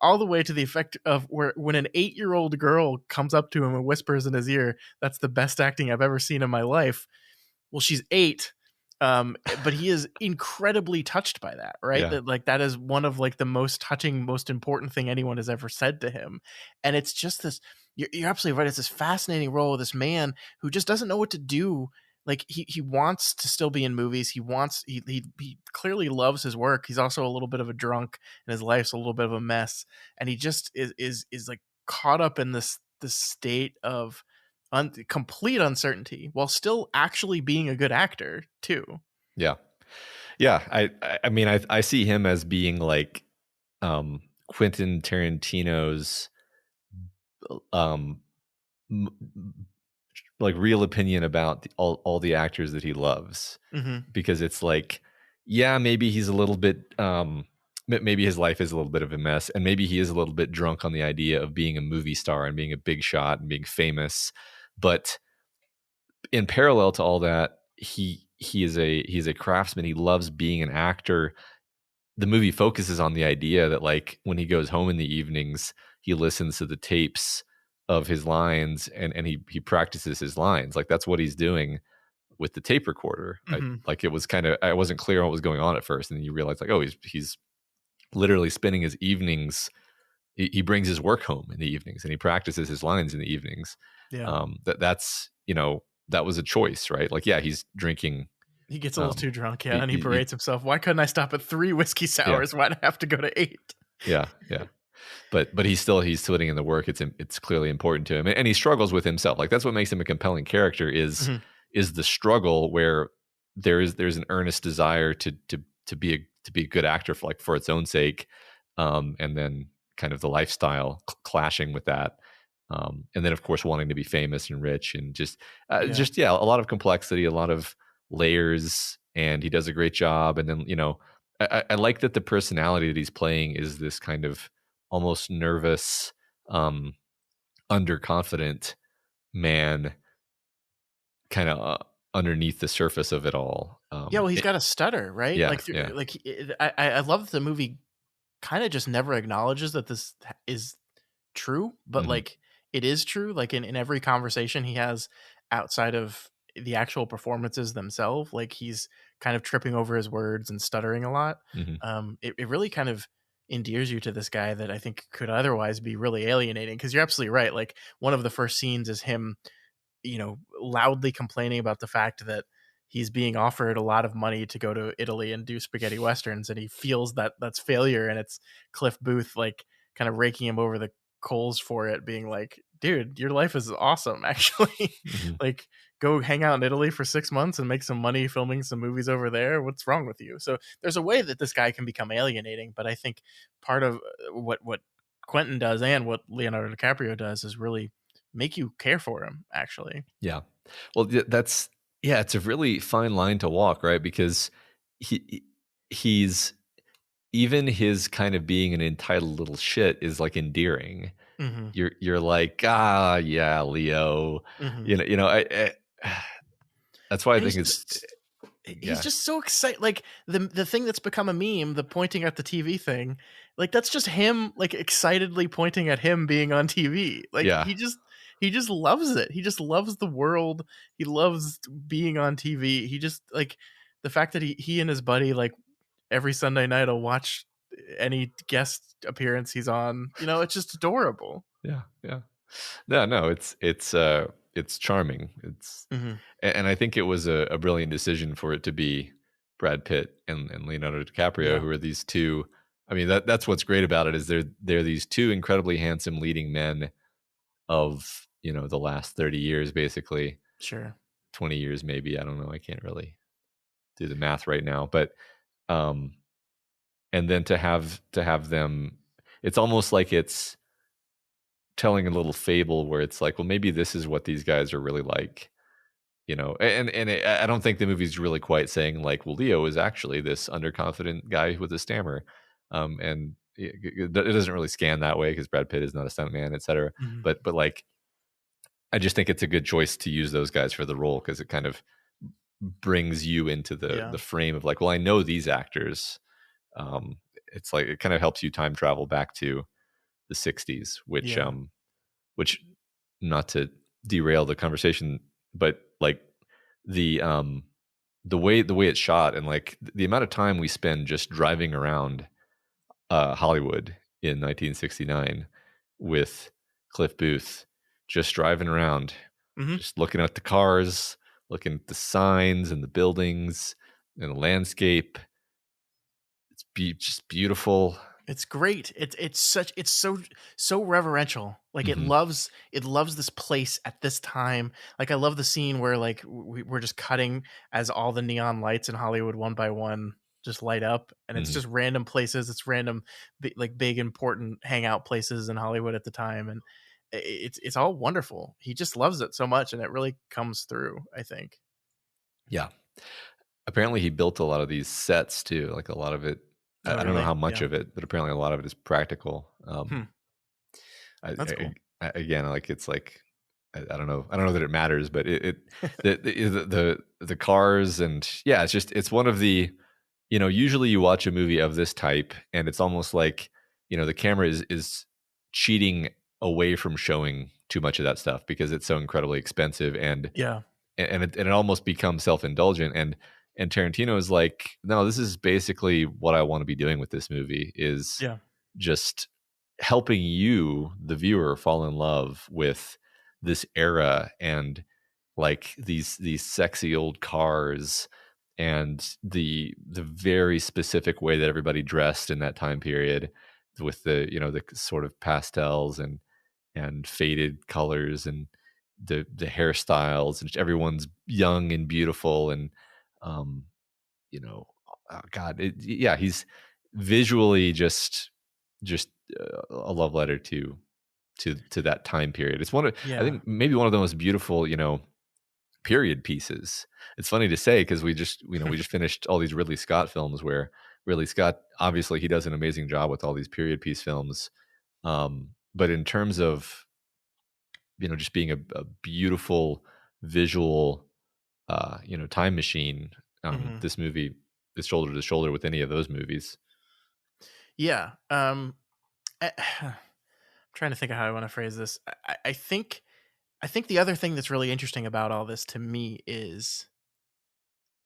all the way to the effect of where when an 8-year-old girl comes up to him and whispers in his ear, that's the best acting I've ever seen in my life. Well, she's 8. But he is incredibly touched by that, right? Yeah. That like that is one of like the most touching, most important thing anyone has ever said to him. And it's just this, you're absolutely right. It's this fascinating role of this man who just doesn't know what to do. Like he wants to still be in movies. He clearly loves his work. He's also a little bit of a drunk, and his life's a little bit of a mess. And he just is like caught up in this state of complete uncertainty, while still actually being a good actor too. Yeah. Yeah. I mean, I see him as being like Quentin Tarantino's um m- like real opinion about all the actors that he loves, Mm-hmm. because it's like, yeah, maybe he's a little bit maybe his life is a little bit of a mess, and maybe he is a little bit drunk on the idea of being a movie star and being a big shot and being famous, but in parallel to all that, he's a craftsman. He loves being an actor. The movie focuses on the idea that like when he goes home in the evenings, he listens to the tapes of his lines, and he practices his lines. Like that's what he's doing with the tape recorder. Mm-hmm. Like it was kind of, I wasn't clear on what was going on at first, and then you realize like, oh, he's literally spending his evenings. He brings his work home in the evenings, and he practices his lines in the evenings. Yeah. That's that was a choice, right? Like, yeah, he's drinking. He gets a little too drunk, yeah, he- and he he- he- berates himself. Why couldn't I stop at 3 whiskey yeah, sours? Why'd I have to go to 8? yeah, yeah. But he's putting in the work. It's clearly important to him, and he struggles with himself. Like that's what makes him a compelling character Mhm. is the struggle where there's an earnest desire to be a good actor for its own sake, and then kind of the lifestyle clashing with that, and then of course wanting to be famous and rich, and Yeah. yeah, a lot of complexity, a lot of layers, and he does a great job. And then I like that the personality that he's playing is this kind of almost nervous, underconfident man, kind of underneath the surface of it all. Yeah, well, he's got a stutter, right? Yeah, Like, yeah. like I love that the movie kind of just never acknowledges that this is true, but Mhm. like it is true. Like in every conversation he has outside of the actual performances themselves, like he's kind of tripping over his words and stuttering a lot. Mhm. It really kind of endears you to this guy that I think could otherwise be really alienating. Because you're absolutely right. Like one of the first scenes is him, loudly complaining about the fact that he's being offered a lot of money to go to Italy and do spaghetti westerns, and he feels that that's failure, and it's Cliff Booth like kind of raking him over the coals for it, being like, dude, your life is awesome actually. Mhm. Like go hang out in Italy for 6 months and make some money filming some movies over there. What's wrong with you? So there's a way that this guy can become alienating, but I think part of what Quentin does and what Leonardo DiCaprio does is really make you care for him actually. Yeah. Well, it's a really fine line to walk, right? Because he's even his kind of being an entitled little shit is like endearing, Mhm. you're like, ah, yeah, Leo. Mhm. That's why I And think it's he's yeah, just so excited. Like the thing that's become a meme, the pointing at the TV thing, like that's just him like excitedly pointing at him being on TV. Like yeah, he just loves it. He just loves the world. He loves being on TV. He just like the fact that he and his buddy like every Sunday night will watch any guest appearance he's on. You know, it's just adorable. yeah, yeah. No, it's charming. Mhm. And I think it was a brilliant decision for it to be Brad Pitt and Leonardo DiCaprio, Yeah, who are these two. I mean, that's what's great about it is they're these two incredibly handsome leading men of the last 30 years, basically sure. 20 years, maybe. I don't know. I can't really do the math right now, but um, and then to have them, it's almost like it's telling a little fable where it's like, well, maybe this is what these guys are really like. I don't think the movie's really quite saying like, well, Leo is actually this underconfident guy with a stammer, and it doesn't really scan that way because Brad Pitt is not a stuntman, etc. Mhm. But like, I just think it's a good choice to use those guys for the role because it kind of brings you into the Yeah, the frame of like, well, I know these actors. It's like it kind of helps you time travel back to the '60s, yeah. which not to derail the conversation, but like the um the way it's shot and like the amount of time we spend just driving around Hollywood in 1969 with Cliff Booth, just driving around, Mhm. just looking at the cars, looking at the signs and the buildings and the landscape. Just beautiful. It's great. It's so reverential. Like Hmm. it loves this place at this time. Like I love the scene where like we're just cutting as all the neon lights in Hollywood one by one just light up, and it's Hmm. just random places. It's random like big important hangout places in Hollywood at the time, and it's all wonderful. He just loves it so much, and it really comes through, I think. Yeah. Apparently, he built a lot of these sets too. Like a lot of it, Oh, I don't know really? how much Yeah. of it, but apparently a lot of it is practical. Hmm. I, That's I, cool. again, like it's like I don't know. I don't know that it matters, but the cars and yeah, it's one of the usually you watch a movie of this type and it's almost like the camera is cheating away from showing too much of that stuff because it's so incredibly expensive Yeah. and it almost becomes self-indulgent and Tarantino is like, no, this is basically what I want to be doing with this movie is Yeah. just helping you, the viewer, fall in love with this era and like these sexy old cars and the very specific way that everybody dressed in that time period with the sort of pastels and faded colors and the hairstyles and everyone's young and beautiful and um you know oh god yeah, he's visually just a love letter to that time period. It's I Yeah. think maybe one of the most beautiful period pieces. It's funny to say because we just finished all these Ridley Scott films where Ridley Scott, obviously he does an amazing job with all these period piece films, but in terms of just being a beautiful visual time machine, Hmm. this movie is shoulder to shoulder with any of those movies. Yeah. I'm trying to think of how I want to phrase this. I think the other thing that's really interesting about all this to me is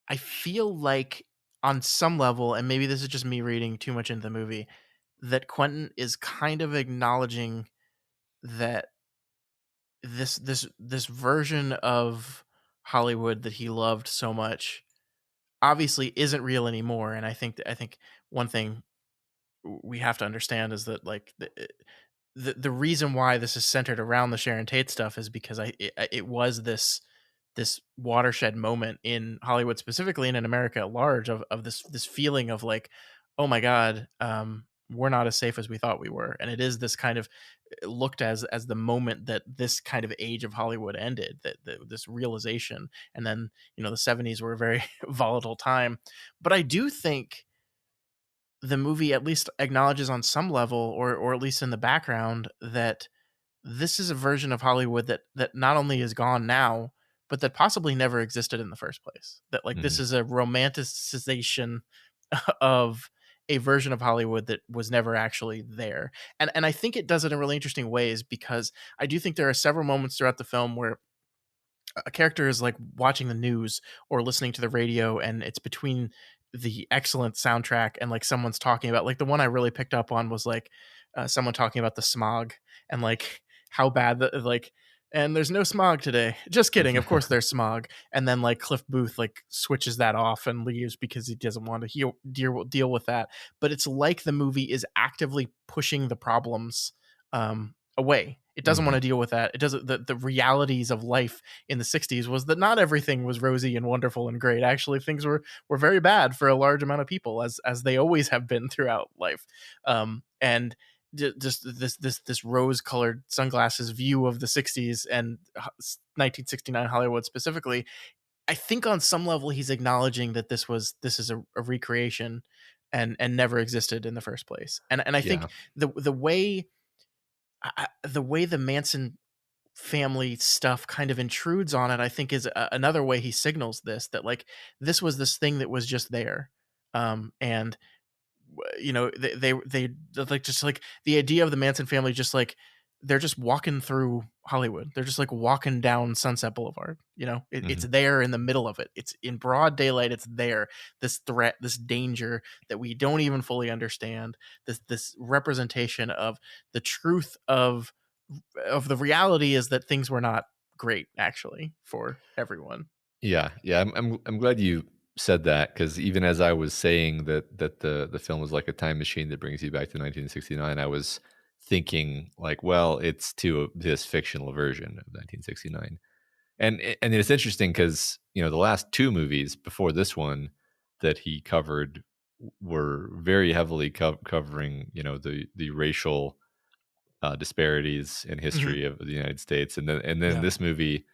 I feel like on some level, and maybe this is just me reading too much into the movie, that Quentin is kind of acknowledging that this version of Hollywood that he loved so much obviously isn't real anymore. And I think one thing we have to understand is that like the reason why this is centered around the Sharon Tate stuff is because it was this watershed moment in Hollywood specifically and in America at large of this feeling of like, oh my God, we're not as safe as we thought we were. And it is this kind of looked as the moment that this kind of age of Hollywood ended, that this realization. And then, the 70s were a very volatile time. But I do think the movie at least acknowledges on some level, or at least in the background, that this is a version of Hollywood that not only is gone now, but that possibly never existed in the first place. That like this Mhm. is a romanticization of a version of Hollywood that was never actually there. And I think it does it in really interesting ways, because I do think there are several moments throughout the film where a character is like watching the news or listening to the radio, and it's between the excellent soundtrack and like someone's talking about, like, the one I really picked up on was like someone talking about the smog and like how bad the like, and there's no smog today, just kidding, of course there's smog. And then like Cliff Booth like switches that off and leaves because he doesn't want to deal with that. But it's like the movie is actively pushing the problems away. It doesn't want Mhm. to deal with that. It doesn't. The realities of life in the 60s was that not everything was rosy and wonderful and great. Actually, things were very bad for a large amount of people, as they always have been throughout life. And just this rose colored sunglasses view of the 60s and 1969 Hollywood specifically. I think on some level he's acknowledging that this is a recreation and never existed in the first place. And I think Yeah. the way the Manson family stuff kind of intrudes on it, I think is another way he signals this, that like this was this thing that was just there. And you know, they like, just like the idea of the Manson family, just like they're just walking through Hollywood. They're just like walking down Sunset Boulevard. You know, it's Mhm. there in the middle of it. It's in broad daylight. It's there. This threat, this danger that we don't even fully understand. This representation of the truth of the reality is that things were not great actually for everyone. Yeah, yeah. I'm glad you said that, because even as I was saying that the film was like a time machine that brings you back to 1969, I was thinking like, well, it's to this fictional version of 1969. And it's interesting because, the last two movies before this one that he covered were very heavily covering, the racial disparities in Mhm. history of the United States, and then Yeah. this movie,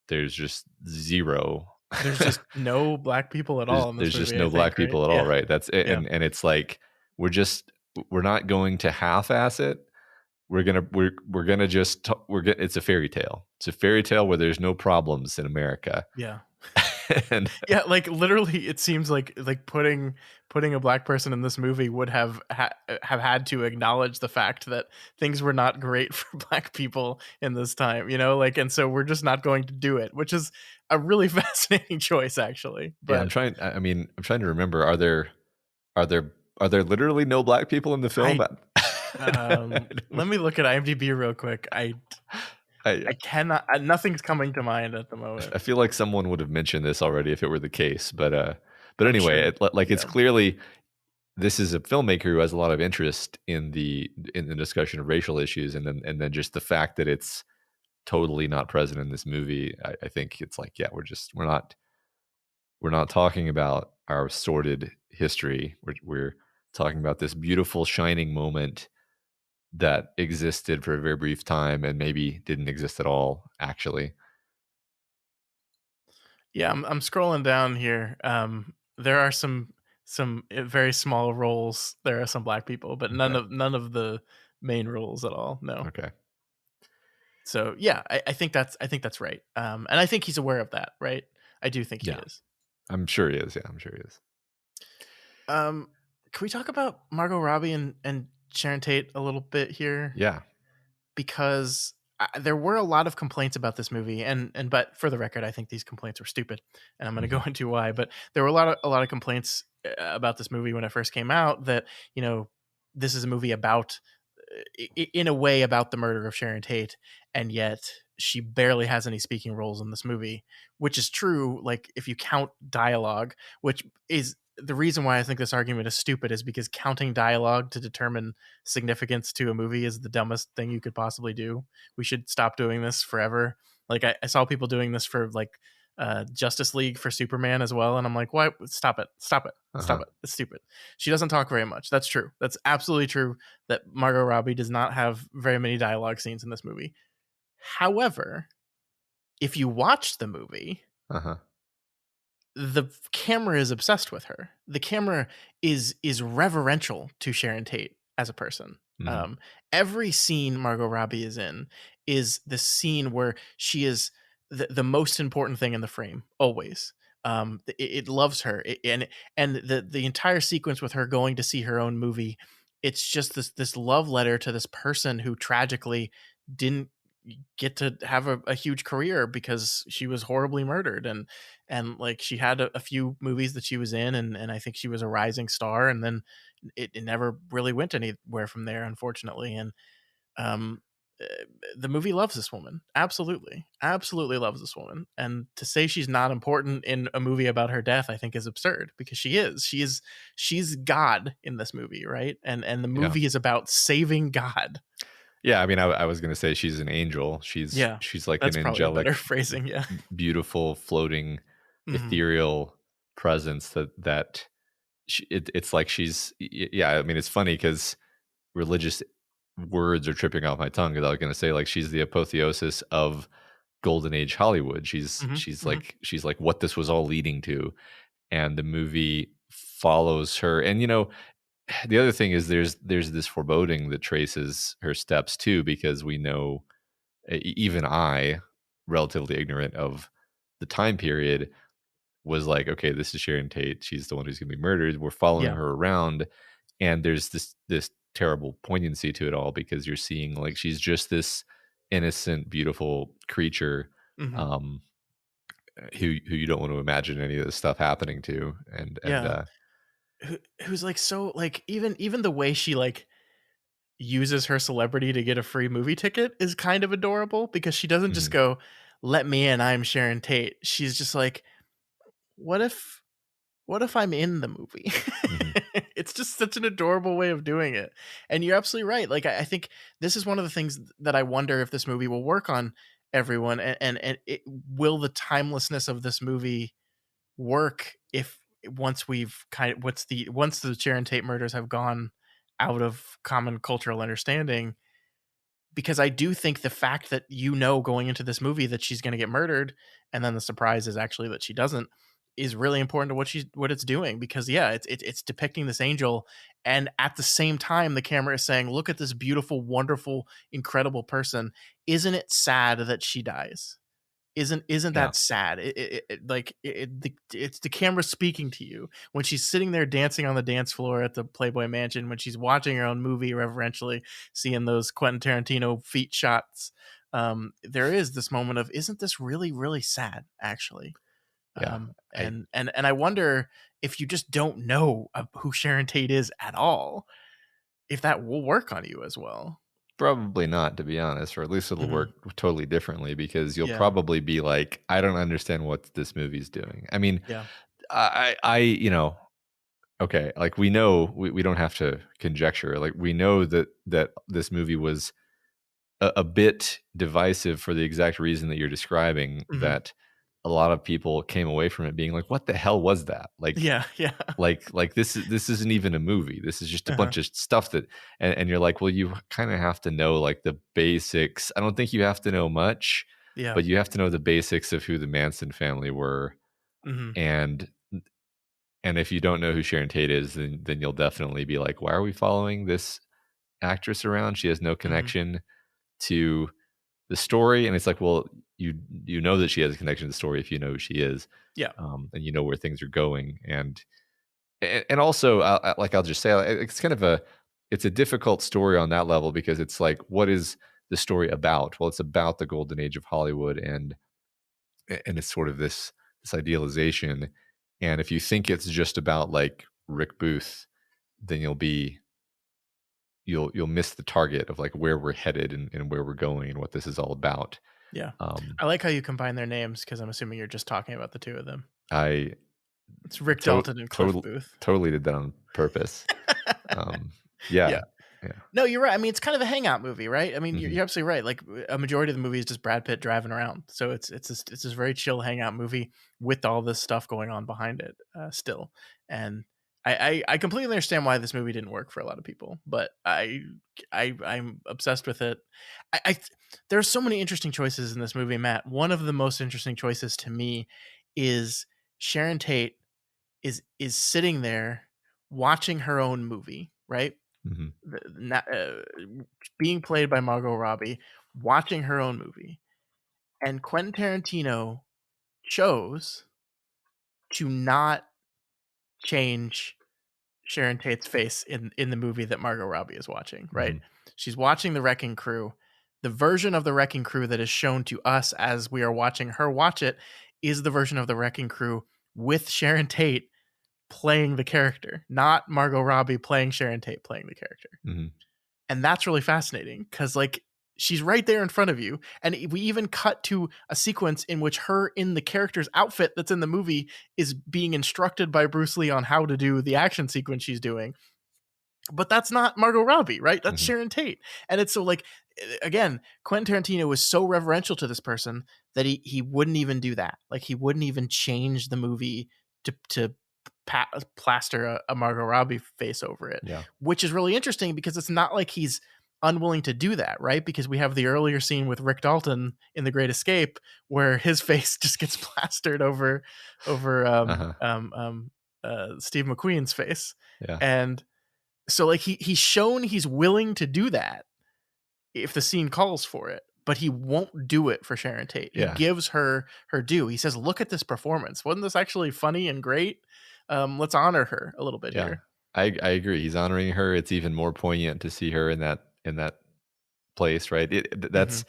there's just zero. There's just no black people at all in this There's just movie, I no think, black right? people at all, Yeah. right? That's it, Yeah. and it's like we're not going to half-ass it. We're gonna just it's a fairy tale. It's a fairy tale where there's no problems in America, Yeah. and Yeah, like literally it seems like putting a black person in this movie would have had to acknowledge the fact that things were not great for black people in this time, you know, like, and so we're just not going to do it, which is a really fascinating choice actually. yeah, I'm But trying. I mean, I'm trying to remember. Are there are there literally no black people in the film? I let me look at IMDb real quick. I I cannot, nothing's coming to mind at the moment. I feel like someone would have mentioned this already if it were the case, but I'm anyway, sure. like it's Yeah. clearly this is a filmmaker who has a lot of interest in the discussion of racial issues, and then just the fact that it's totally not present in this movie. I think it's like, yeah, we're not talking about our sordid history. We're talking about this beautiful shining moment that existed for a very brief time and maybe didn't exist at all, actually. Yeah, I'm scrolling down here. There are some very small roles. There are some black people, but Okay. none of the main roles at all. No. Okay. So yeah, I think that's right. And I think he's aware of that, right? I do think he Yeah. is. I'm sure he is. Yeah, I'm sure he is. Um, can we talk about Margot Robbie and Sharon Tate a little bit here? Yeah. Because there were a lot of complaints about this movie, and but for the record, I think these complaints were stupid, and I'm going to go Mhm. into why. But there were a lot of complaints about this movie when it first came out, that you know this is a movie about in a way about the murder of Sharon Tate, and yet she barely has any speaking roles in this movie, which is true. Like if you count dialogue, which is the reason why I think this argument is stupid, is because counting dialogue to determine significance to a movie is the dumbest thing you could possibly do. We should stop doing this forever. Like I saw people doing this for like Justice League for Superman as well, and I'm like, why? Stop it! Stop it! Stop Uh-huh. it! It's stupid. She doesn't talk very much. That's true. That's absolutely true. That Margot Robbie does not have very many dialogue scenes in this movie. However, if you watch the movie, Uh-huh. the camera is obsessed with her. The camera is reverential to Sharon Tate as a person. Mhm. Every scene Margot Robbie is in is the scene where she is the most important thing in the frame always. It loves her, and the entire sequence with her going to see her own movie, it's just this love letter to this person who tragically didn't get to have a huge career because she was horribly murdered, and like she had a few movies that she was in, and I think she was a rising star, and then it never really went anywhere from there, unfortunately. And um the movie loves this woman, absolutely loves this woman, and to say she's not important in a movie about her death I think is absurd, because she's God in this movie, right? And the Yeah. movie is about saving God. Yeah, I mean, I was gonna say she's an angel. Yeah, She's like an that's probably a better angelic, phrasing. Yeah. beautiful, floating, Hmm. ethereal presence that it's like yeah. I mean, it's funny because religious words are tripping off my tongue because I was gonna say like she's the apotheosis of golden age Hollywood. Hmm. Hmm. She's like what this was all leading to, and the movie follows her. And the other thing is there's this foreboding that traces her steps too, because we know, even I, relatively ignorant of the time period, was like, okay, this is Sharon Tate. She's the one who's going to be murdered. We're following Yeah. her around, and there's this terrible poignancy to it all because you're seeing like she's just this innocent, beautiful creature, Hmm. um, who you don't want to imagine any of this stuff happening to, and Yeah. Who's like, so like, even the way she like uses her celebrity to get a free movie ticket is kind of adorable, because she doesn't just mhm, go, "Let me in, I'm Sharon Tate." She's just like, "What if I'm in the movie?" mhm, It's just such an adorable way of doing it. And you're absolutely right. Like I think this is one of the things that I wonder if this movie will work on everyone, and will the timelessness of this movie work if once we've kind of once the Sharon Tate murders have gone out of common cultural understanding. Because I do think the fact that going into this movie that she's going to get murdered, and then the surprise is actually that she doesn't, is really important to what it's doing. Because yeah, it's depicting this angel, and at the same time the camera is saying, look at this beautiful, wonderful, incredible person. Isn't it sad that she dies? Isn't yeah, that sad? It's the camera speaking to you when she's sitting there dancing on the dance floor at the Playboy Mansion, when she's watching her own movie reverentially, seeing those Quentin Tarantino feet shots. There is this moment of, isn't this really, really sad, actually? yeah. I And I wonder, if you just don't know who Sharon Tate is at all, if that will work on you as well. Probably not, to be honest, or at least it'll Hmm. work totally differently because you'll Yeah. probably be like, I don't understand what this movie's doing. I mean, Yeah. okay, like we don't have to conjecture. Like we know that this movie was a bit divisive for the exact reason that you're describing, Hmm. that a lot of people came away from it being like, what the hell was that? Yeah. Yeah. Like this isn't even a movie. This is just a Uh-huh. bunch of stuff that, and you're like, well, you kind of have to know like the basics. I don't think you have to know much, Yeah. but you have to know the basics of who the Manson family were. Hmm. And if you don't know who Sharon Tate is, then you'll definitely be like, why are we following this actress around? She has no Hmm. connection to the story. And it's like, well, you know that she has a connection to the story if you know who she is, Yeah. and you know where things are going. And also, like I'll just say, it's kind of it's a difficult story on that level because it's like, what is the story about? Well, it's about the golden age of Hollywood, and it's sort of this idealization. And if you think it's just about like Rick Booth, then you'll miss the target of like where we're headed, and where we're going and what this is all about. Yeah. Um, I like how you combine their names, because I'm assuming you're just talking about the two of them. I It's Rick Dalton and Cliff total Booth. totally did that on purpose. Yeah, Yeah. yeah, No, you're right. I mean, it's kind of a hangout movie, right? I mean, hmm you're absolutely right. Like, a majority of the movie is just Brad Pitt driving around, so it's this very chill hangout movie with all this stuff going on behind it, still. And I completely understand why this movie didn't work for a lot of people, but I'm obsessed with it. There's so many interesting choices in this movie, Matt. One of the most interesting choices to me is Sharon Tate is sitting there watching her own movie, right? Mhm. Being played by Margot Robbie, watching her own movie, and Quentin Tarantino chose to not change Sharon Tate's face in the movie that Margot Robbie is watching, right? Mhm. She's watching The Wrecking Crew. The version of The Wrecking Crew that is shown to us as we are watching her watch it is the version of The Wrecking Crew with Sharon Tate playing the character, not Margot Robbie playing Sharon Tate playing the character. Mhm. And that's really fascinating because, like, she's right there in front of you. And we even cut to a sequence in which her in the character's outfit that's in the movie is being instructed by Bruce Lee on how to do the action sequence she's doing. But that's not Margot Robbie, right? That's Mhm. Sharon Tate. And it's so, like, again, Quentin Tarantino was so reverential to this person that he wouldn't even do that. Like, he wouldn't even change the movie to plaster a Margot Robbie face over it, Yeah. which is really interesting because it's not like he's unwilling to do that, right? Because we have the earlier scene with Rick Dalton in The Great Escape where his face just gets plastered over Steve McQueen's face. Yeah. And so, like, he's shown he's willing to do that if the scene calls for it, but he won't do it for Sharon Tate. He Yeah. gives her due. He says, "Look at this performance. Wasn't this actually funny and great? Let's honor her a little bit Yeah. here." I agree. He's honoring her. It's even more poignant to see her in that place, right? That's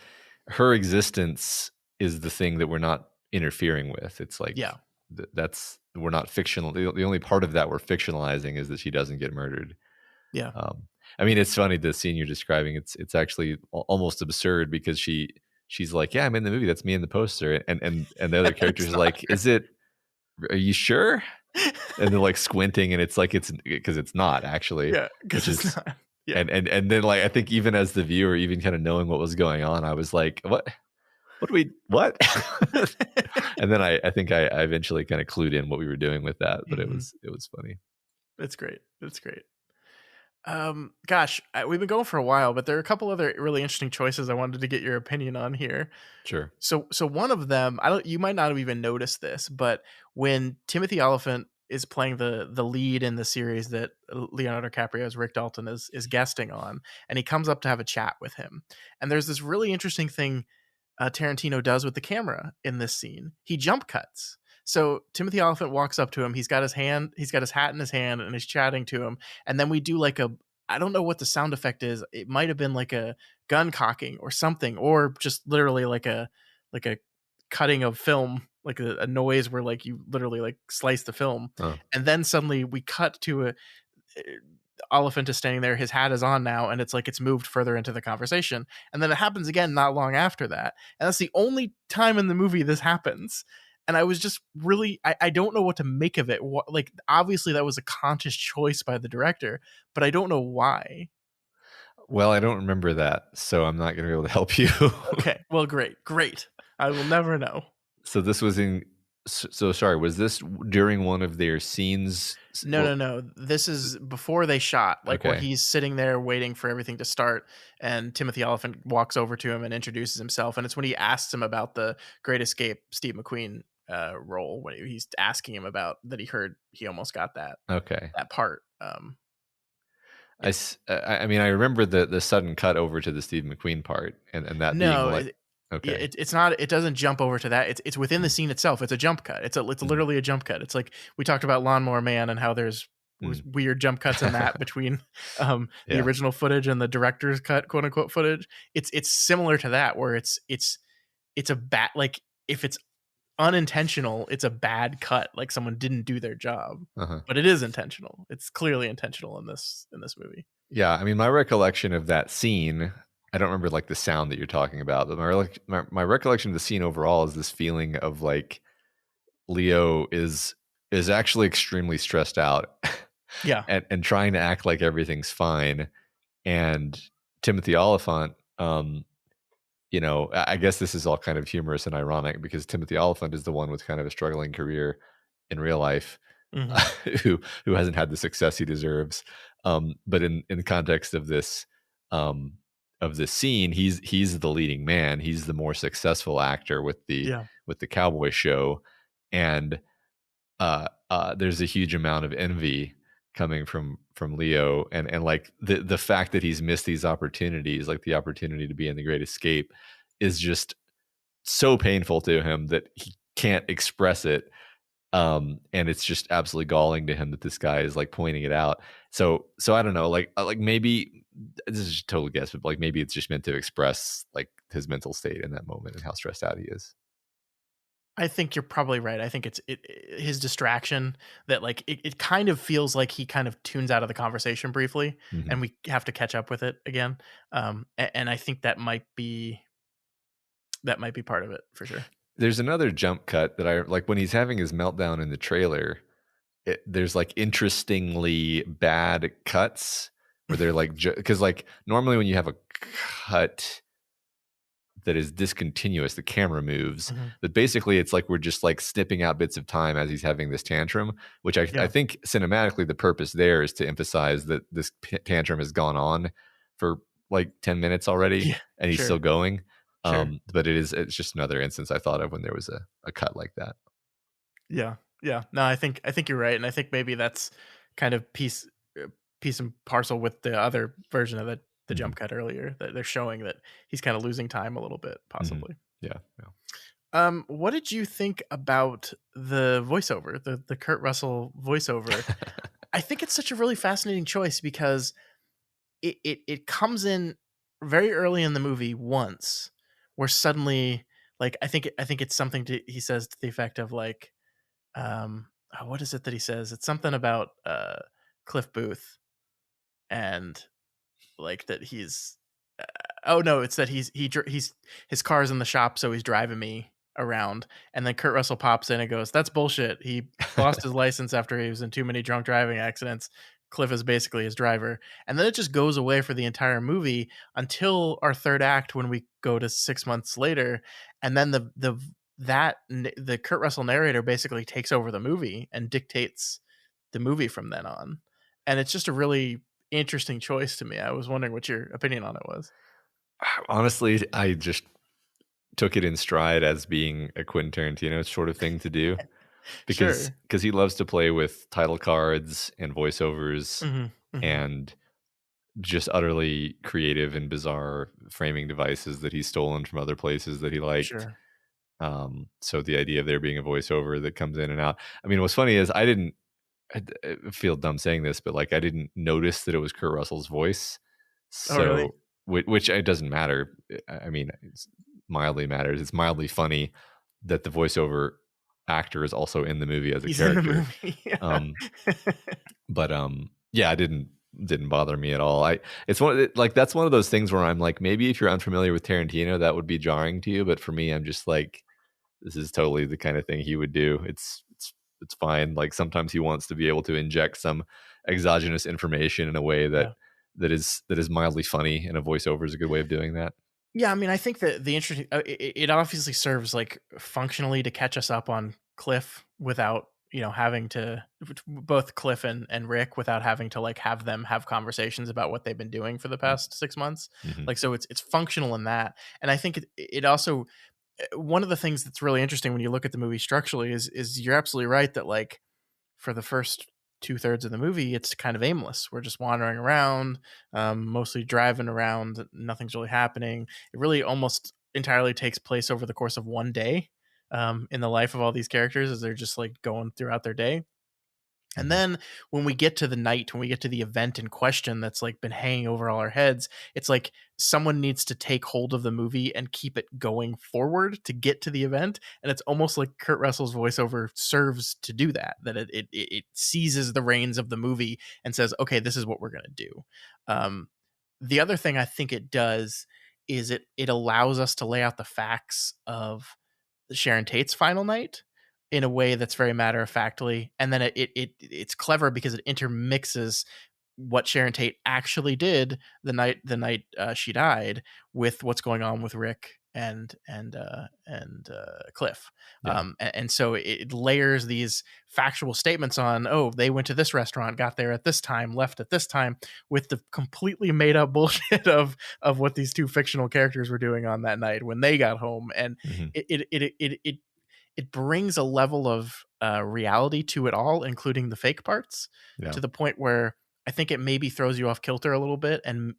her existence is the thing that we're not interfering with. It's like, Yeah. that's, we're not fictional. The only part of that we're fictionalizing is that she doesn't get murdered. Yeah. I mean, it's funny, the scene you're describing. It's actually almost absurd because she's like, "Yeah, I'm in the movie. That's me in the poster," and the other character's like, "Are you sure?" And they're like squinting, and it's like, it's because it's not actually. Yeah, because which it's is not. Yeah. and then, like, I think even as the viewer, even kind of knowing what was going on, I was like, what and then I think I eventually kind of clued in what we were doing with that, but it was funny. It's great. It's great. Gosh, we've been going for a while, but there are a couple other really interesting choices I wanted to get your opinion on here. Sure. So one of them, you might not have even noticed this, but when Timothy Olyphant is playing the lead in the series that Leonardo DiCaprio's Rick Dalton is guesting on, and he comes up to have a chat with him, and there's this really interesting thing Tarantino does with the camera in this scene. He jump cuts. So Timothy Olyphant walks up to him. He's got his hat in his hand, and he's chatting to him. And then we do like I don't know what the sound effect is. It might have been like a gun cocking or something, or just literally like a cutting of film, like a noise where, like, you literally, like, slice the film. And then suddenly we cut to Oliphant is standing there, his hat is on now, and it's like it's moved further into the conversation. And then it happens again not long after that. And that's the only time in the movie this happens. And I was just really, I don't know what to make of it. Like, obviously that was a conscious choice by the director, but I don't know why. Well, I don't remember that, so I'm not going to be able to help you. Okay. Well, great. I will never know. So this was sorry, was this during one of their scenes? No. This is before they shot, like, where he's sitting there waiting for everything to start, and Timothy Olyphant walks over to him and introduces himself. And it's when he asks him about the Great Escape Steve McQueen role, when he's asking him about that he heard he almost got that part. Yeah. I mean, I remember the sudden cut over to the Steve McQueen part, and that being like, okay, it's not. It doesn't jump over to that. It's within the scene itself. It's a jump cut. It's literally a jump cut. It's like we talked about Lawnmower Man and how there's weird jump cuts in that between the original footage and the director's cut, quote unquote, footage. It's similar to that, where it's a bad, like, if it's unintentional, it's a bad cut, like someone didn't do their job. But it is intentional. It's clearly intentional in this movie. Yeah, I mean, my recollection of that scene, I don't remember, like, the sound that you're talking about, but my recollection of the scene overall is this feeling of, like, Leo is actually extremely stressed out. Yeah. and trying to act like everything's fine. And Timothy Olyphant, you know, I guess this is all kind of humorous and ironic because Timothy Olyphant is the one with kind of a struggling career in real life, who hasn't had the success he deserves. But in the context of this scene, he's the leading man. He's the more successful actor with the cowboy show, and there's a huge amount of envy coming from Leo, and like the fact that he's missed these opportunities, like the opportunity to be in The Great Escape, is just so painful to him that he can't express it. And it's just absolutely galling to him that this guy is like pointing it out. So I don't know, like maybe this is just a total guess, but like maybe it's just meant to express like his mental state in that moment and how stressed out he is. I think you're probably right. I think it's his distraction that like it kind of feels like he kind of tunes out of the conversation briefly, Mhm. and we have to catch up with it again. And I think that might be part of it for sure. There's another jump cut that I like when he's having his meltdown in the trailer. There's like interestingly bad cuts where they're like, because like normally when you have a cut that is discontinuous, the camera moves, but basically it's like we're just like snipping out bits of time as he's having this tantrum, which I think cinematically the purpose there is to emphasize that this tantrum has gone on for like 10 minutes already, and he's still going. But it's just another instance I thought of when there was a cut like that. Yeah. No, I think you're right, and I think maybe that's kind of piece and parcel with the other version of the jump cut earlier, that they're showing that he's kind of losing time a little bit, possibly. Yeah. What did you think about the voiceover, the Kurt Russell voiceover? I think it's such a really fascinating choice because it comes in very early in the movie once, where suddenly, like, I think it's something he says to the effect of like, what is it that he says? It's something about Cliff Booth, and like that he's oh no, it's that he's his car's in the shop, so he's driving me around, and then Kurt Russell pops in and goes, "That's bullshit. He lost his license after he was in too many drunk driving accidents. Cliff is basically his driver." And then it just goes away for the entire movie until our third act, when we go to 6 months later, and then the Kurt Russell narrator basically takes over the movie and dictates the movie from then on. And it's just a really interesting choice to me. I was wondering what your opinion on it was. Honestly, I just took it in stride as being a Quentin Tarantino sort of thing to do, because he loves to play with title cards and voiceovers and just utterly creative and bizarre framing devices that he's stolen from other places that he liked. So the idea of there being a voiceover that comes in and out. I mean, what's funny is I feel dumb saying this, but like I didn't notice that it was Kurt Russell's voice. So, really? Which it doesn't matter. I mean, it's mildly matters. It's mildly funny that the voiceover actor is also in the movie as a character. In the movie. But yeah, it didn't bother me at all. It's that's one of those things where I'm like, maybe if you're unfamiliar with Tarantino, that would be jarring to you. But for me, I'm just like, this is totally the kind of thing he would do. It's fine. Like sometimes he wants to be able to inject some exogenous information in a way that is mildly funny, and a voiceover is a good way of doing that. Yeah, I mean, I think that the interesting, it obviously serves like functionally to catch us up on Cliff without, having to, both Cliff and Rick, without having to like have them have conversations about what they've been doing for the past 6 months. Like, so it's functional in that. And I think it also, one of the things that's really interesting when you look at the movie structurally is you're absolutely right that like for the first 2/3 of the movie, it's kind of aimless. We're just wandering around, mostly driving around. Nothing's really happening. It really almost entirely takes place over the course of one day, in the life of all these characters, as they're just like going throughout their day. And then when we get to the night, when we get to the event in question that's like been hanging over all our heads, it's like someone needs to take hold of the movie and keep it going forward to get to the event. And it's almost like Kurt Russell's voiceover serves to do that, it seizes the reins of the movie and says, okay, this is what we're going to do. The other thing I think it does is it allows us to lay out the facts of Sharon Tate's final night in a way that's very matter-of-factly, and then it's clever because it intermixes what Sharon Tate actually did the night she died with what's going on with Rick and Cliff. And so it layers these factual statements on, oh, they went to this restaurant, got there at this time, left at this time, with the completely made up bullshit of what these two fictional characters were doing on that night when they got home. And it brings a level of reality to it all, including the fake parts, Yeah. to the point where I think it maybe throws you off kilter a little bit. And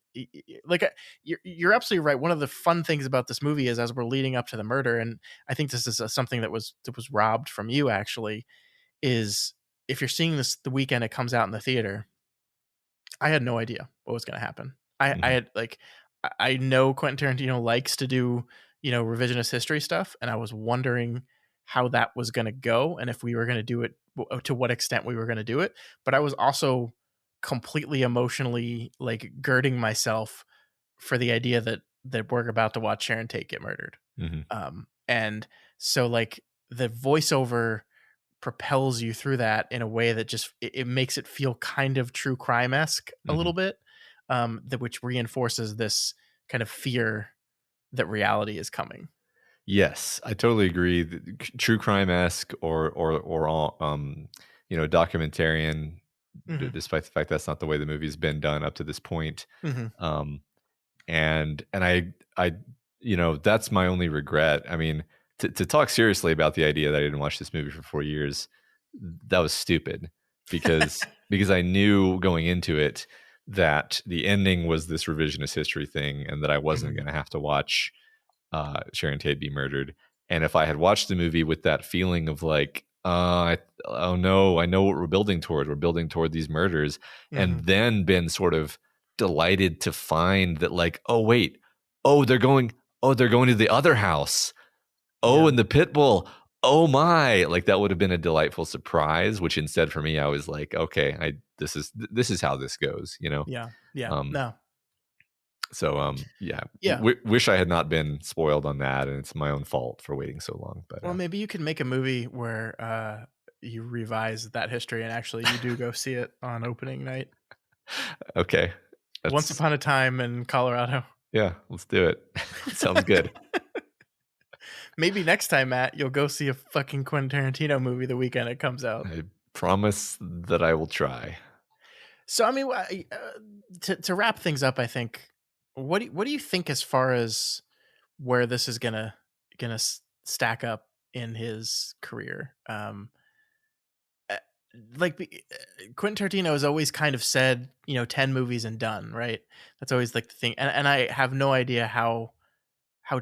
like you're absolutely right. One of the fun things about this movie is as we're leading up to the murder, and I think this is something that was robbed from you actually, is if you're seeing this the weekend it comes out in the theater, I had no idea what was going to happen. I Mhm. had like I know Quentin Tarantino likes to do, revisionist history stuff, and I was wondering how that was going to go and if we were going to do it, to what extent we were going to do it. But I was also completely emotionally like girding myself for the idea that we're about to watch Sharon Tate get murdered. Mhm. And so like the voiceover propels you through that in a way that just it makes it feel kind of true crime-esque a Mhm. little bit, that which reinforces this kind of fear that reality is coming. Yes, I totally agree. True crime-esque or documentarian, Hmm. despite the fact that's not the way the movie's been done up to this point. Hmm. Um, and I that's my only regret. I mean, to talk seriously about the idea that I didn't watch this movie for 4 years, that was stupid because I knew going into it that the ending was this revisionist history thing, and that I wasn't Hmm. going to have to watch Sharon Tate be murdered. And if I had watched the movie with that feeling of like, oh no, I know what we're building toward. We're building toward these murders, Hmm. and then been sort of delighted to find that, like, oh wait, they're going to the other house. Oh, Yeah. and the pit bull. Oh my! Like that would have been a delightful surprise. Which instead, for me, I was like, okay, this is how this goes. Yeah. Yeah. Um, No. yeah, Yeah. wish I had not been spoiled on that, and it's my own fault for waiting so long. But Well, maybe you could make a movie where you revise that history and actually you do go see it on opening night. okay, Once that's upon a time in Colorado. yeah, let's do it. Sounds good. Maybe next time, Matt, you'll go see a fucking Quentin Tarantino movie the weekend it comes out. I promise that I will try. So, I mean, to wrap things up, I think what do you think as far as where this is gonna stack up in his career? Uh, Quentin Tarantino has always kind of said, 10 movies and done, right? That's always like the thing, and I have no idea how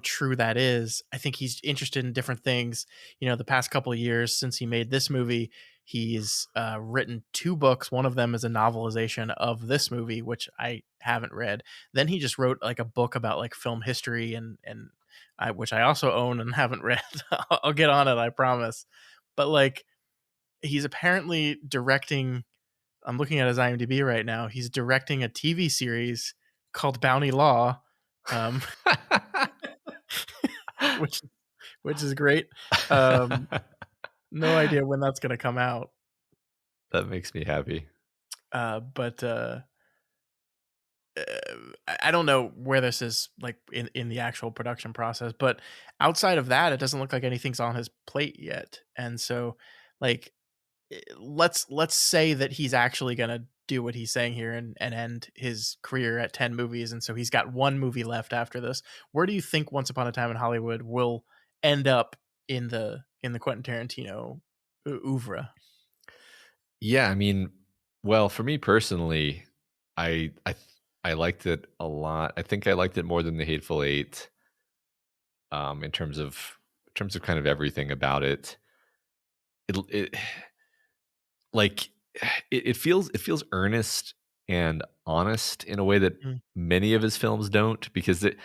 true that is. I think he's interested in different things. The past couple of years since he made this movie, he's written 2 books. One of them is a novelization of this movie, which I haven't read. Then he just wrote like a book about like film history and which I also own and haven't read. I'll get on it, I promise. But like he's apparently directing. I'm looking at his IMDb right now. He's directing a TV series called Bounty Law, um, which which is great. Um, no idea when that's gonna come out. That makes me happy. But I don't know where this is like in the actual production process. But outside of that, it doesn't look like anything's on his plate yet. And so, like, let's say that he's actually gonna do what he's saying here and end his career at 10 movies, and so he's got 1 movie left after this. Where do you think Once Upon a Time in Hollywood will end up in the Quentin Tarantino oeuvre? Yeah, I mean, well, for me personally, I I I liked it a lot. I think I liked it more than The Hateful Eight, in terms of kind of everything about it. It like it feels earnest and honest in a way that Mm. many of his films don't, because and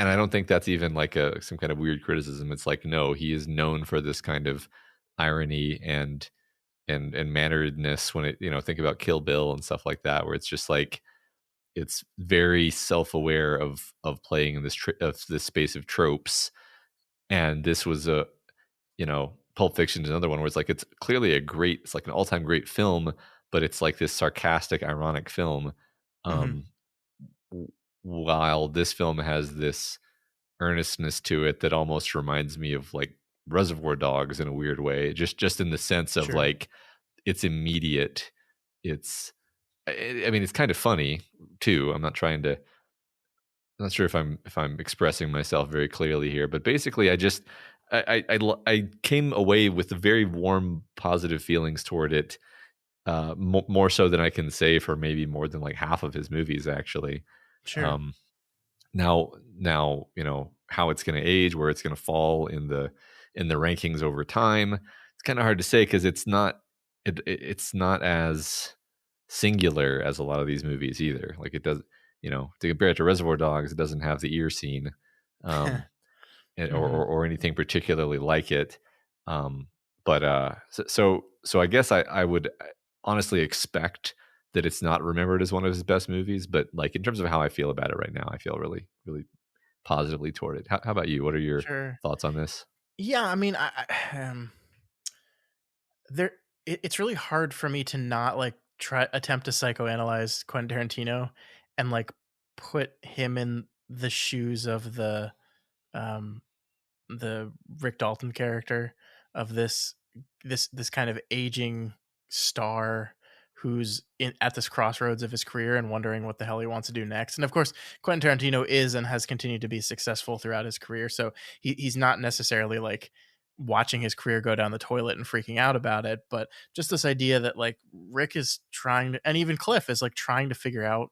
I don't think that's even like some kind of weird criticism. It's like, no, he is known for this kind of irony and manneredness when think about Kill Bill and stuff like that, where it's just like it's very self-aware of playing in of this space of tropes. And this was Pulp Fiction is another one where it's like it's like an all-time great film, but it's like this sarcastic, ironic film. Hmm. Um, while this film has this earnestness to it that almost reminds me of like Reservoir Dogs in a weird way, just in the sense of Sure. like it's immediate. It's I mean, it's kind of funny too. I'm not sure if I'm expressing myself very clearly here, but basically, I came away with very warm, positive feelings toward it. More so than I can say for maybe more than like half of his movies, actually. Sure. Um, now, how it's going to age, where it's going to fall in the rankings over time. It's kind of hard to say because it's not as singular as a lot of these movies either. Like it does, to compare it to Reservoir Dogs, it doesn't have the ear scene. Um, Hmm. or anything particularly like it. Um, but so I guess I would honestly expect that it's not remembered as one of his best movies. But like in terms of how I feel about it right now, I feel really really positively toward it. How about you? What are your Sure. thoughts on this? Yeah, I mean, there it's really hard for me to not like try attempt to psychoanalyze Quentin Tarantino and like put him in the shoes of um the Rick Dalton character of this kind of aging star who's at this crossroads of his career and wondering what the hell he wants to do next. And of course, Quentin Tarantino is and has continued to be successful throughout his career, so he's not necessarily like watching his career go down the toilet and freaking out about it. But just this idea that like Rick is trying to, and even Cliff is like trying to figure out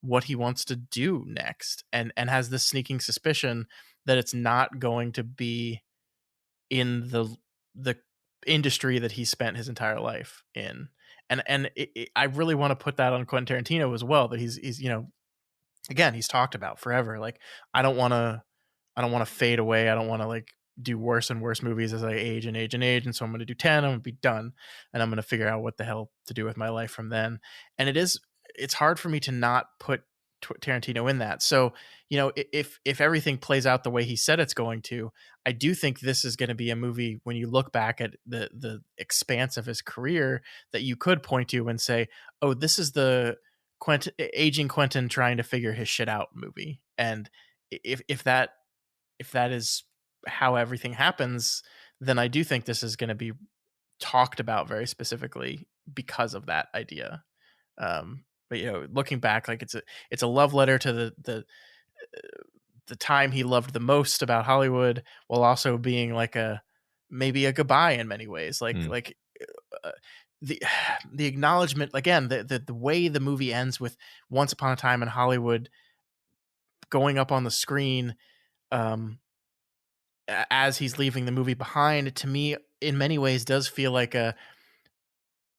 what he wants to do next, and has this sneaking suspicion that it's not going to be in the industry that he spent his entire life in. And I really want to put that on Quentin Tarantino as well, that he's again, he's talked about forever like I don't want to fade away. I don't want to like do worse and worse movies as I age and age and age. And so I'm going to do 10, I'm going to be done. And I'm going to figure out what the hell to do with my life from then. And it's hard for me to not put Tarantino in that. So, if everything plays out the way he said it's going to, I do think this is going to be a movie when you look back at the expanse of his career that you could point to and say, oh, this is the aging Quentin trying to figure his shit out movie. And if that is how everything happens, then I do think this is going to be talked about very specifically because of that idea. But looking back, like it's a love letter to the time he loved the most about Hollywood, while also being like maybe a goodbye in many ways. Like Mm, like uh, the the acknowledgement again, the way the movie ends with Once Upon a Time in Hollywood going up on the screen. Um, as he's leaving the movie behind, to me in many ways does feel like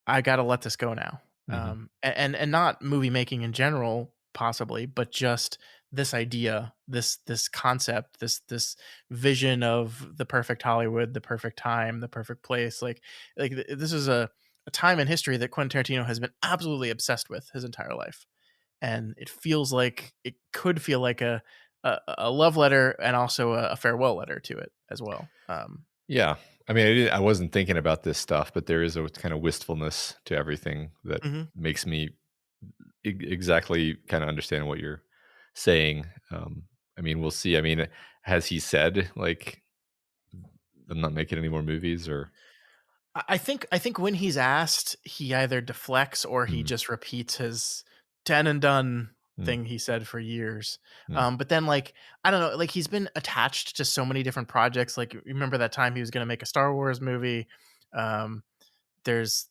I got to let this go now. mhm. And not movie making in general possibly, but just this idea, this concept, this vision of the perfect Hollywood, the perfect time, the perfect place. This is a time in history that Quentin Tarantino has been absolutely obsessed with his entire life. And it feels like it could feel like a love letter and also a farewell letter to it as well. Yeah. I mean, I wasn't thinking about this stuff, but there is a kind of wistfulness to everything that Mhm. makes me exactly kind of understand what you're saying. I mean, we'll see. I mean, has he said like I'm not making any more movies or? I think when he's asked, he either deflects or he Mm, just repeats his "ten and done" mm, thing he said for years. mm, But then, like, I don't know, like he's been attached to so many different projects. Like, remember that time he was going to make a Star Wars movie? Um, there's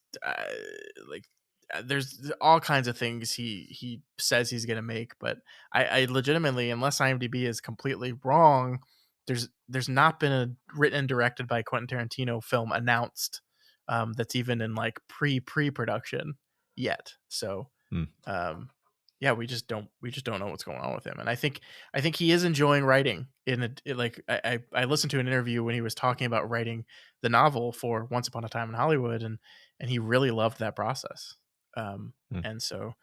like there's all kinds of things he says he's going to make, but I legitimately, unless IMDb is completely wrong, there's not been a written and directed by Quentin Tarantino film announced that's even in like pre-production yet. So mm. um yeah, we just don't know what's going on with him. And I think he is enjoying writing like I listened to an interview when he was talking about writing the novel for Once Upon a Time in Hollywood, and he really loved that process. um Mm. and so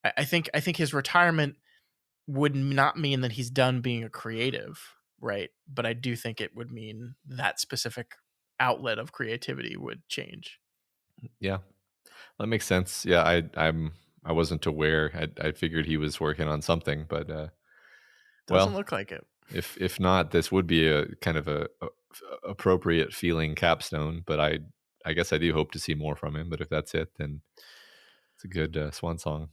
I think his retirement would not mean that he's done being a creative, right? But I do think it would mean that specific outlet of creativity would change. Yeah, that makes sense. Yeah, I wasn't aware. I figured he was working on something, but Doesn't well, look like it. if not, this would be a kind of a appropriate feeling capstone. But I guess I do hope to see more from him. But if that's it, then it's a good swan song.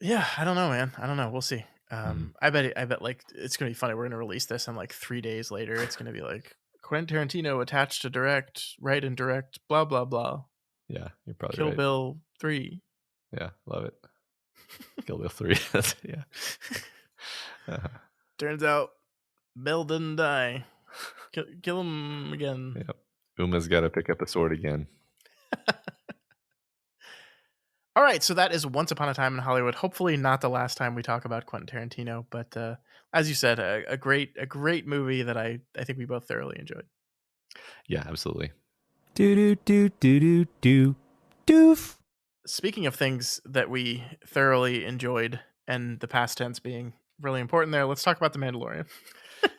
Yeah, I don't know, man. I don't know. We'll see. Mhm. I bet like it's gonna be funny. We're gonna release this, and like 3 days later, it's gonna be like Quentin Tarantino attached to direct, write and direct, blah blah blah. Yeah, you're probably Kill right. Bill 3. Yeah, love it. Kill Bill 3. Yeah. Uh-huh. Turns out Bill didn't die. Kill him again. Yep. Uma's got to pick up a sword again. All right, so that is Once Upon a Time in Hollywood. Hopefully not the last time we talk about Quentin Tarantino, but as you said, a great movie that I think we both thoroughly enjoyed. Yeah, absolutely. Doof. Speaking of things that we thoroughly enjoyed, and the past tense being really important there, let's talk about The Mandalorian.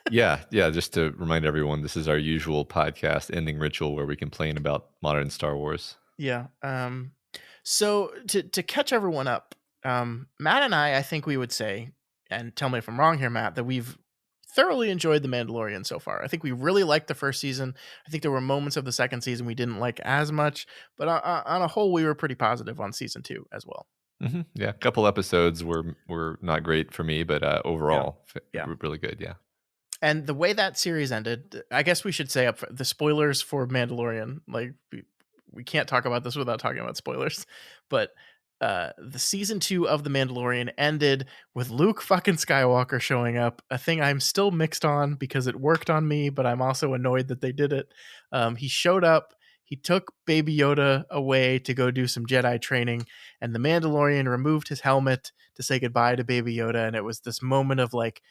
Yeah. Just to remind everyone, this is our usual podcast ending ritual where we complain about modern Star Wars. Yeah. So to catch everyone up, Matt and I think we would say, and tell me if I'm wrong here, Matt, that we've thoroughly enjoyed The Mandalorian so far. I think we really liked the first season. I think there were moments of the second season we didn't like as much, but on a whole, we were pretty positive on season 2 as well. Mm-hmm. Yeah, a couple episodes were not great for me, but overall, really good. Yeah. And the way that series ended, I guess we should say up the spoilers for Mandalorian. Like we can't talk about this without talking about spoilers, but the season 2 of The Mandalorian ended with Luke fucking Skywalker showing up, a thing I'm still mixed on because it worked on me, but I'm also annoyed that they did it. He showed up, he took Baby Yoda away to go do some Jedi training, and the Mandalorian removed his helmet to say goodbye to Baby Yoda, and it was this moment of like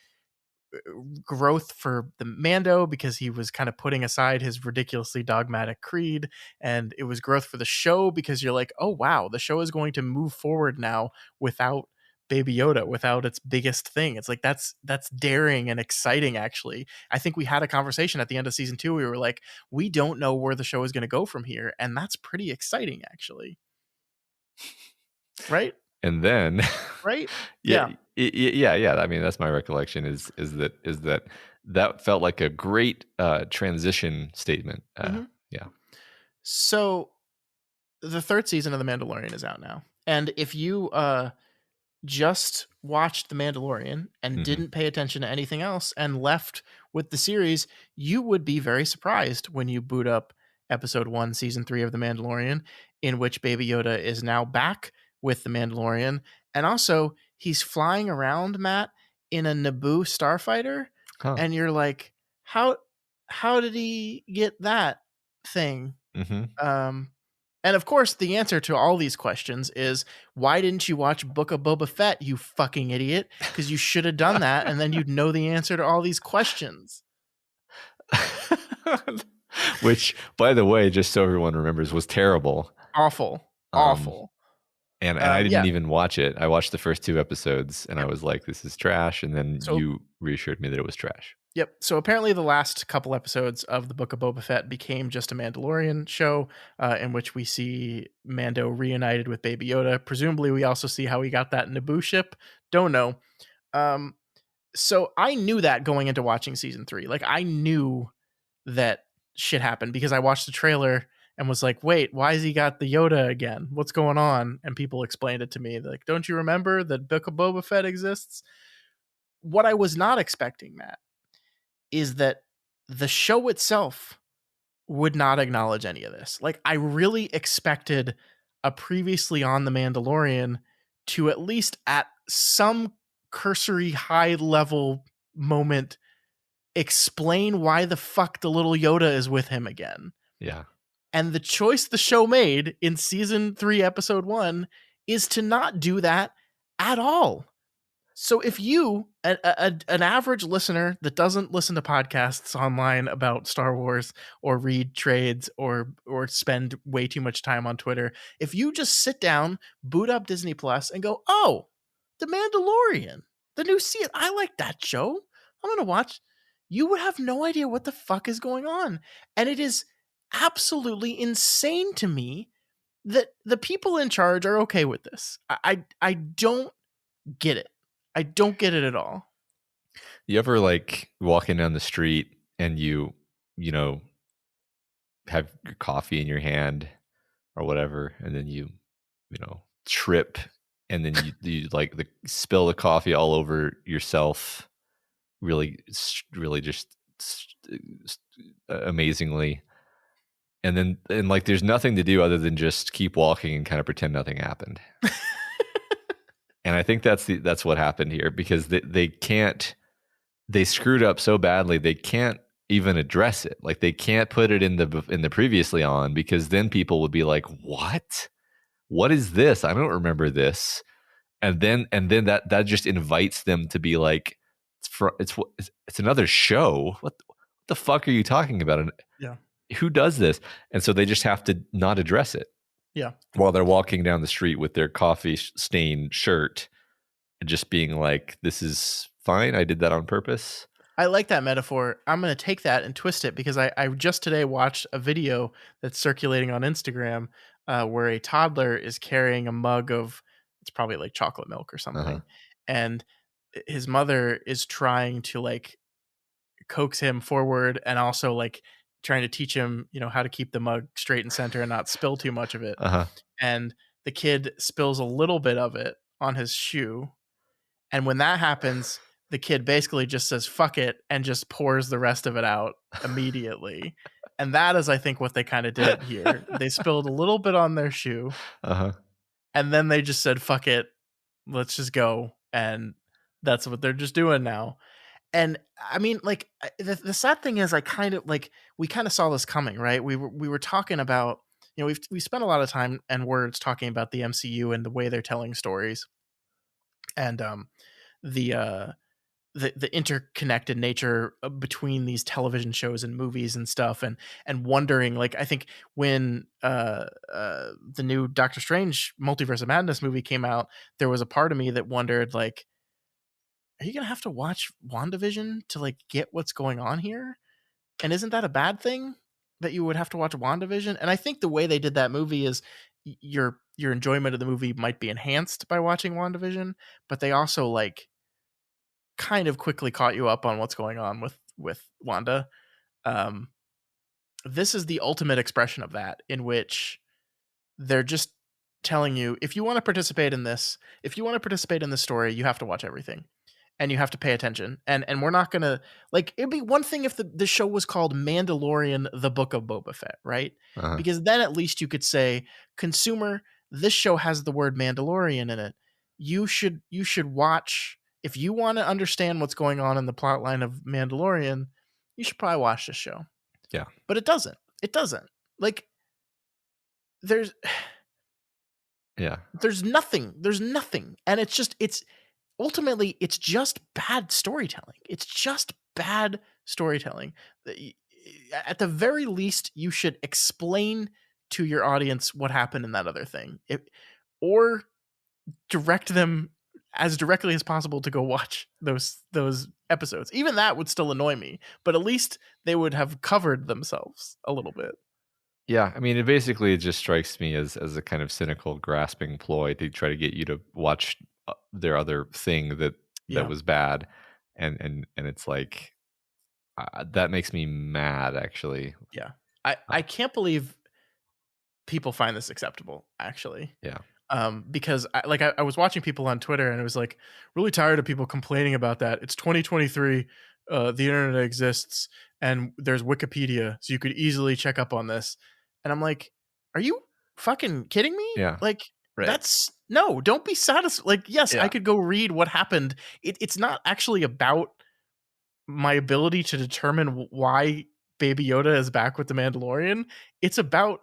growth for the Mando because he was kind of putting aside his ridiculously dogmatic creed, and it was growth for the show because you're like, oh wow, the show is going to move forward now without Baby Yoda, without its biggest thing. It's like that's daring and exciting. Actually, I think we had a conversation at the end of season 2. We were like, we don't know where the show is going to go from here, and that's pretty exciting actually, right? And then Right? Yeah. I mean, that's my recollection is that felt like a great transition statement. Yeah. So the third season of The Mandalorian is out now. And if you just watched The Mandalorian and didn't pay attention to anything else and left with the series, you would be very surprised when you boot up episode 1, season 3 of The Mandalorian, in which Baby Yoda is now back with the Mandalorian. And also he's flying around, Matt, in a Naboo starfighter. Huh. And you're like, how did he get that thing? And of course, the answer to all these questions is, why didn't you watch Book of Boba Fett, you fucking idiot? Because you should have done that, and then you'd know the answer to all these questions. Which, by the way, just so everyone remembers, was terrible. Awful. And I didn't even watch it. I watched the first 2 episodes, and I was like, this is trash. And then you reassured me that it was trash. Yep. So apparently the last couple episodes of the Book of Boba Fett became just a Mandalorian show in which we see Mando reunited with Baby Yoda. Presumably we also see how he got that Naboo ship. Don't know. So I knew that going into watching season 3. Like I knew that shit happened because I watched the trailer and was like, wait, why has he got the Yoda again? What's going on? And people explained it to me. Like, don't you remember that Book of Boba Fett exists? What I was not expecting, Matt, is that the show itself would not acknowledge any of this. Like, I really expected a previously on The Mandalorian to at least at some cursory high level moment explain why the fuck the little Yoda is with him again. Yeah. And the choice the show made in season 3, episode 1, is to not do that at all. So if you, an average listener that doesn't listen to podcasts online about Star Wars or read trades or spend way too much time on Twitter, if you just sit down, boot up Disney Plus and go, oh, The Mandalorian, the new season, I like that show, I'm going to watch, you would have no idea what the fuck is going on. And it is absolutely insane to me that the people in charge are okay with this. I don't get it. I don't get it at all. You ever like walking down the street and you know, have your coffee in your hand or whatever, and then you trip, and then you spill the coffee all over yourself, really just amazingly. And like there's nothing to do other than just keep walking and kind of pretend nothing happened. And I think that's what happened here, because they screwed up so badly they can't even address it. Like they can't put it in the previously on, because then people would be like, what is this? I don't remember this. And then that just invites them to be like, it's another show. What the fuck are you talking about? And Yeah. who does this? And so they just have to not address it. Yeah. While they're walking down the street with their coffee stained shirt and just being like, this is fine. I did that on purpose. I like that metaphor. I'm going to take that and twist it, because I just today watched a video that's circulating on Instagram where a toddler is carrying a mug of, it's probably like chocolate milk or something. Uh-huh. And his mother is trying to like coax him forward, and also like trying to teach him, how to keep the mug straight and center and not spill too much of it. Uh-huh. And the kid spills a little bit of it on his shoe. And when that happens, the kid basically just says, fuck it, and just pours the rest of it out immediately. And that is, I think, what they kind of did here. They spilled a little bit on their shoe. Uh-huh. And then they just said, fuck it, let's just go. And that's what they're just doing now. And I mean, like, the sad thing is, I kind of like, we kind of saw this coming, right? We were talking about, we spent a lot of time and words talking about the MCU and the way they're telling stories, and the interconnected nature between these television shows and movies and stuff, and wondering, like, I think when the new Doctor Strange Multiverse of Madness movie came out, there was a part of me that wondered, like, are you gonna have to watch WandaVision to like get what's going on here? And isn't that a bad thing that you would have to watch WandaVision? And I think the way they did that movie is your enjoyment of the movie might be enhanced by watching WandaVision, but they also like kind of quickly caught you up on what's going on with Wanda. This is the ultimate expression of that, in which they're just telling you, if you want to participate in this story, you have to watch everything. And you have to pay attention. And we're not going to, like, it'd be one thing if the show was called Mandalorian, the Book of Boba Fett, right? Uh-huh. Because then at least you could say, consumer, this show has the word Mandalorian in it. You should watch, if you want to understand what's going on in the plot line of Mandalorian, you should probably watch this show. Yeah. But it doesn't. Like, there's nothing. And ultimately, it's just bad storytelling. At the very least, you should explain to your audience what happened in that other thing, or direct them as directly as possible to go watch those episodes. Even that would still annoy me, but at least they would have covered themselves a little bit. Yeah, I mean, it just strikes me as a kind of cynical, grasping ploy to try to get you to watch their other thing that was bad, and it's like that makes me mad, actually. Yeah, I can't believe people find this acceptable, actually. Yeah. Because I was watching people on Twitter, and it was like, really tired of people complaining about that. It's 2023. The internet exists, and there's Wikipedia, so you could easily check up on this. And I'm like, are you fucking kidding me? Yeah. Like, right. Don't be satisfied. Like, yes, Yeah. I could go read what happened. It's not actually about my ability to determine why Baby Yoda is back with the Mandalorian. It's about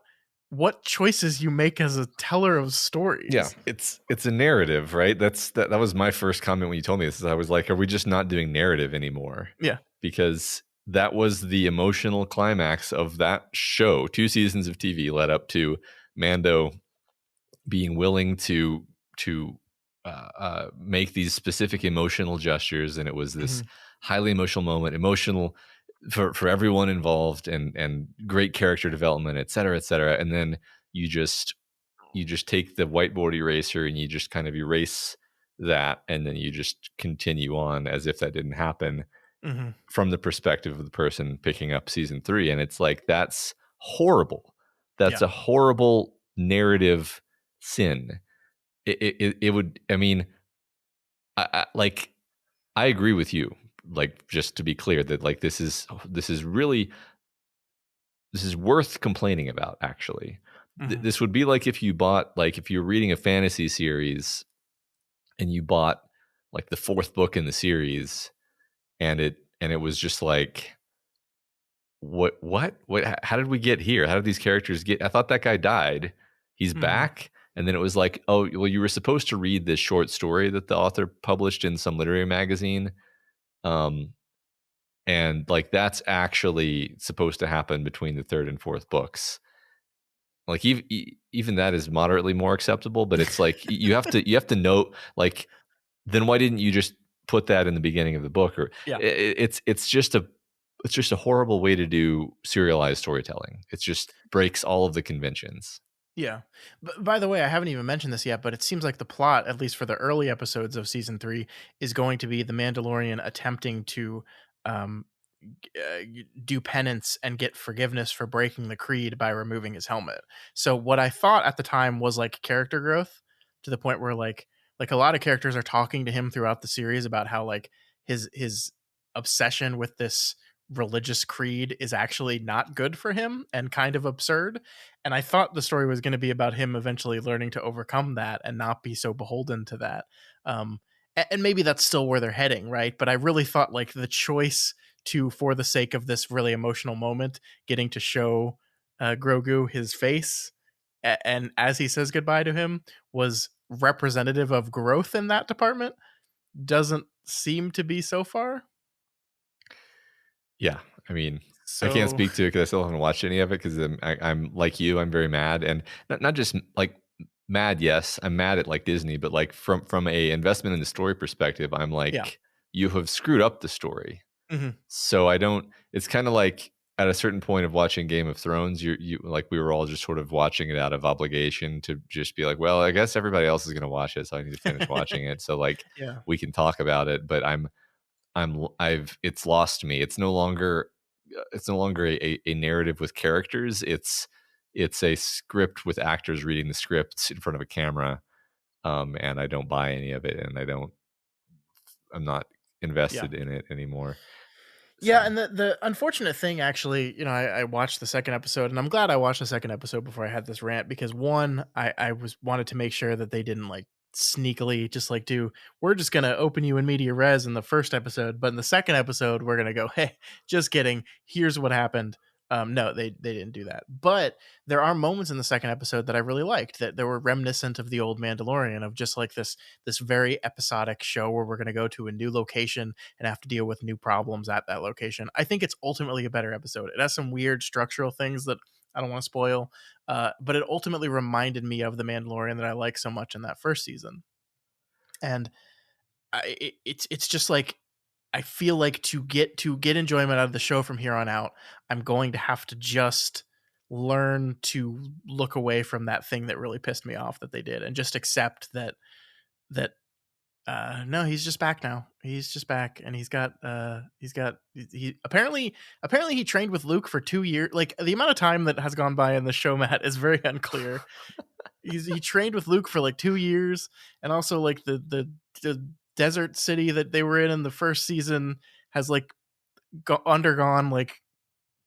what choices you make as a teller of stories. Yeah, it's a narrative, right? That was my first comment when you told me this. I was like, are we just not doing narrative anymore? Yeah. Because that was the emotional climax of that show. 2 seasons of TV led up to Mando being willing to make these specific emotional gestures, and it was this highly emotional moment, emotional for everyone involved, and great character development, et cetera, et cetera. And then you just take the whiteboard eraser and you just kind of erase that, and then you just continue on as if that didn't happen from the perspective of the person picking up season 3. And it's like, that's horrible. That's a horrible narrative sin. It would, I mean, I agree with you. like just to be clear that like this is really worth complaining about. Actually, Mhm. this would be like if you bought, like if you're reading a fantasy series and you bought like the fourth book in the series, and it was just like, what how did we get here? How did these characters get? I thought that guy died. He's Mhm. back. And then it was like, oh, well, you were supposed to read this short story that the author published in some literary magazine. Um, and like that's actually supposed to happen between the third and fourth books. Like even that is moderately more acceptable, but it's like you have to note, like, then why didn't you just put that in the beginning of the book? Or Yeah. it's just a horrible way to do serialized storytelling. It just breaks all of the conventions. Yeah. By the way, I haven't even mentioned this yet, but it seems like the plot, at least for the early episodes of season 3, is going to be the Mandalorian attempting to um, do penance and get forgiveness for breaking the creed by removing his helmet. So what I thought at the time was like character growth, to the point where like a lot of characters are talking to him throughout the series about how like his obsession with this religious creed is actually not good for him and kind of absurd. And I thought the story was going to be about him eventually learning to overcome that and not be so beholden to that. And maybe that's still where they're heading, right? But I really thought like the choice to, for the sake of this really emotional moment, getting to show Grogu his face, and as he says goodbye to him, was representative of growth in that department. Doesn't seem to be so far. Yeah, I mean, I can't So speak to it because I still haven't watched any of it because I'm like you, I'm very mad, and not just like mad. Yes, I'm mad at like Disney, but like from a investment in the story perspective, I'm yeah. like, you have screwed up the story. Hmm. So I don't. It's kind of like at a certain point of watching Game of Thrones, you like we were all just sort of watching it out of obligation to just be like, well, I guess everybody else is going to watch it, so I need to finish watching it so like Yeah. we can talk about it. But I've it's lost me. It's no longer a narrative with characters. It's a script with actors reading the scripts in front of a camera. And I don't buy any of it, and I'm not Yeah. invested in it anymore. Yeah, So and the unfortunate thing, actually, I watched the second episode, and I'm glad I watched the second episode before I had this rant, because one, I was wanted to make sure that they didn't like sneakily just like do, we're just gonna open you in media res in the first episode, but in the second episode we're gonna go, hey, just kidding, here's what happened. No, they didn't do that, but there are moments in the second episode that I really liked, that there were reminiscent of the old Mandalorian, of just like this very episodic show where we're gonna go to a new location and have to deal with new problems at that location. I think it's ultimately a better episode. It has some weird structural things that I don't want to spoil, but it ultimately reminded me of the Mandalorian that I like so much in that first season. And it's just like, I feel like to get enjoyment out of the show from here on out, I'm going to have to just learn to look away from that thing that really pissed me off that they did, and just accept that no, he's just back now. He's just back, and he apparently he trained with Luke for 2 years. Like, the amount of time that has gone by in the show, Matt, is very unclear. He trained with Luke for like 2 years, and also like the desert city that they were in the first season has like undergone like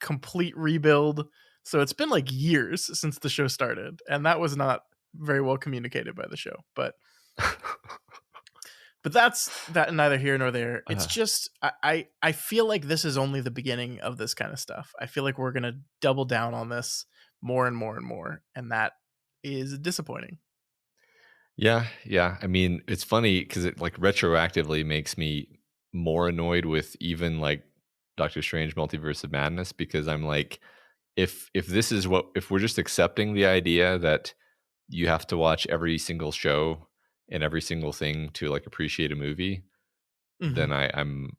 complete rebuild. So it's been like years since the show started, and that was not very well communicated by the show. But that's that, neither here nor there. It's uh, just I feel like this is only the beginning of this kind of stuff. I feel like we're gonna double down on this more and more and more, and that is disappointing. yeah. I mean, it's funny because it like retroactively makes me more annoyed with even like Doctor Strange Multiverse of Madness, because I'm like, if this is what, if we're just accepting the idea that you have to watch every single show and every single thing to like appreciate a movie, Hmm. then I'm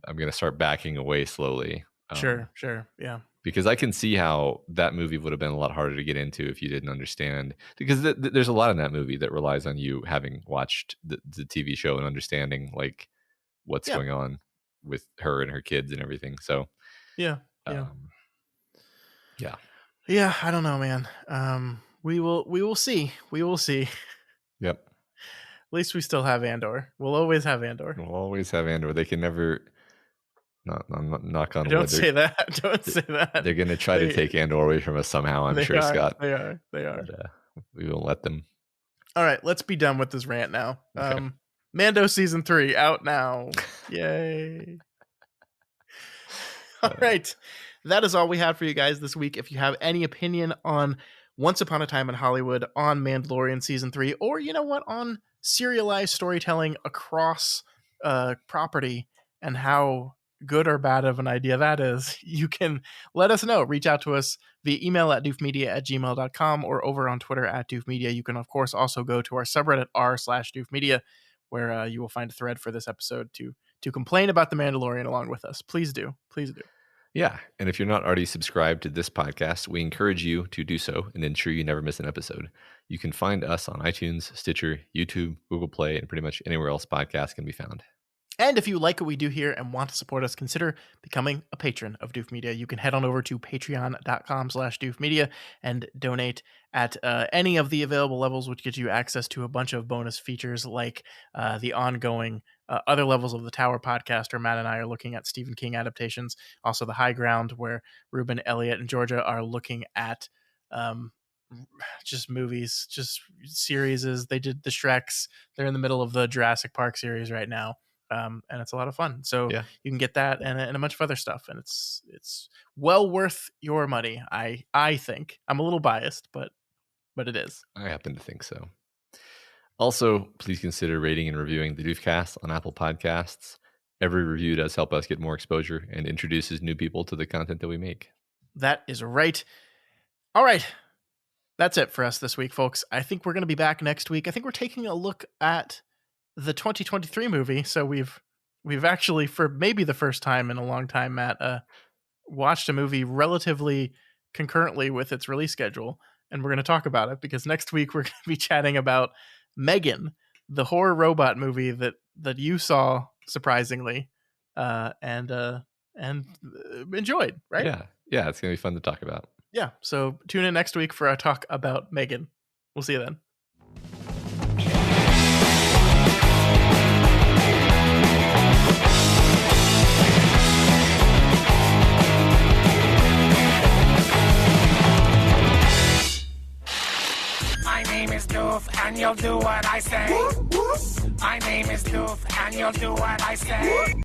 gonna start backing away slowly. Sure, yeah, Because I can see how that movie would have been a lot harder to get into if you didn't understand. Because there's a lot in that movie that relies on you having watched the TV show and understanding like what's yeah, going on with her and her kids and everything. So, yeah, yeah, um, yeah, yeah. I don't know, man. We will see. We will see. At yep. least we still have Andor. We'll always have Andor. We'll always have Andor. They can never. knock on Don't wood. say that. Don't say that. They're going to try to take Andor away from us somehow, I'm sure, Scott. They are. But, we won't let them. All right, let's be done with this rant now. Okay. Mando season 3 out now. Yay. All right. That is all we had for you guys this week. If you have any opinion on Once Upon a Time in Hollywood, on Mandalorian season 3, or you know what, on serialized storytelling across property and how good or bad of an idea that is, you can let us know. Reach out to us via email at doofmedia@gmail.com or over on Twitter at doofmedia. You can, of course, also go to our subreddit r/doofmedia, where you will find a thread for this episode to complain about The Mandalorian along with us. Please do. Please do. Yeah. And if you're not already subscribed to this podcast, we encourage you to do so and ensure you never miss an episode. You can find us on iTunes, Stitcher, YouTube, Google Play, and pretty much anywhere else podcasts can be found. And if you like what we do here and want to support us, consider becoming a patron of Doof Media. You can head on over to patreon.com/doofmedia and donate at any of the available levels, which gets you access to a bunch of bonus features like the ongoing other levels of the Tower podcast, where Matt and I are looking at Stephen King adaptations. Also the High Ground, where Ruben, Elliot, and Georgia are looking at just movies, just series. They did the Shreks. They're in the middle of the Jurassic Park series right now. And it's a lot of fun. So you can get that and a bunch of other stuff, and it's well worth your money. I think. I'm a little biased, but it is. I happen to think so. Also, please consider rating and reviewing the Doofcast on Apple Podcasts. Every review does help us get more exposure and introduces new people to the content that we make. That is right. All right. That's it for us this week, folks. I think we're going to be back next week. I think we're taking a look at the 2023 movie. So we've actually, for maybe the first time in a long time, Matt, watched a movie relatively concurrently with its release schedule, and we're going to talk about it because next week we're going to be chatting about Megan, the horror robot movie that you saw surprisingly and enjoyed, right? Yeah, it's going to be fun to talk about. Yeah, so tune in next week for our talk about Megan. We'll see you then. My name is Doof, and you'll do what I say. My name is Doof, and you'll do what I say.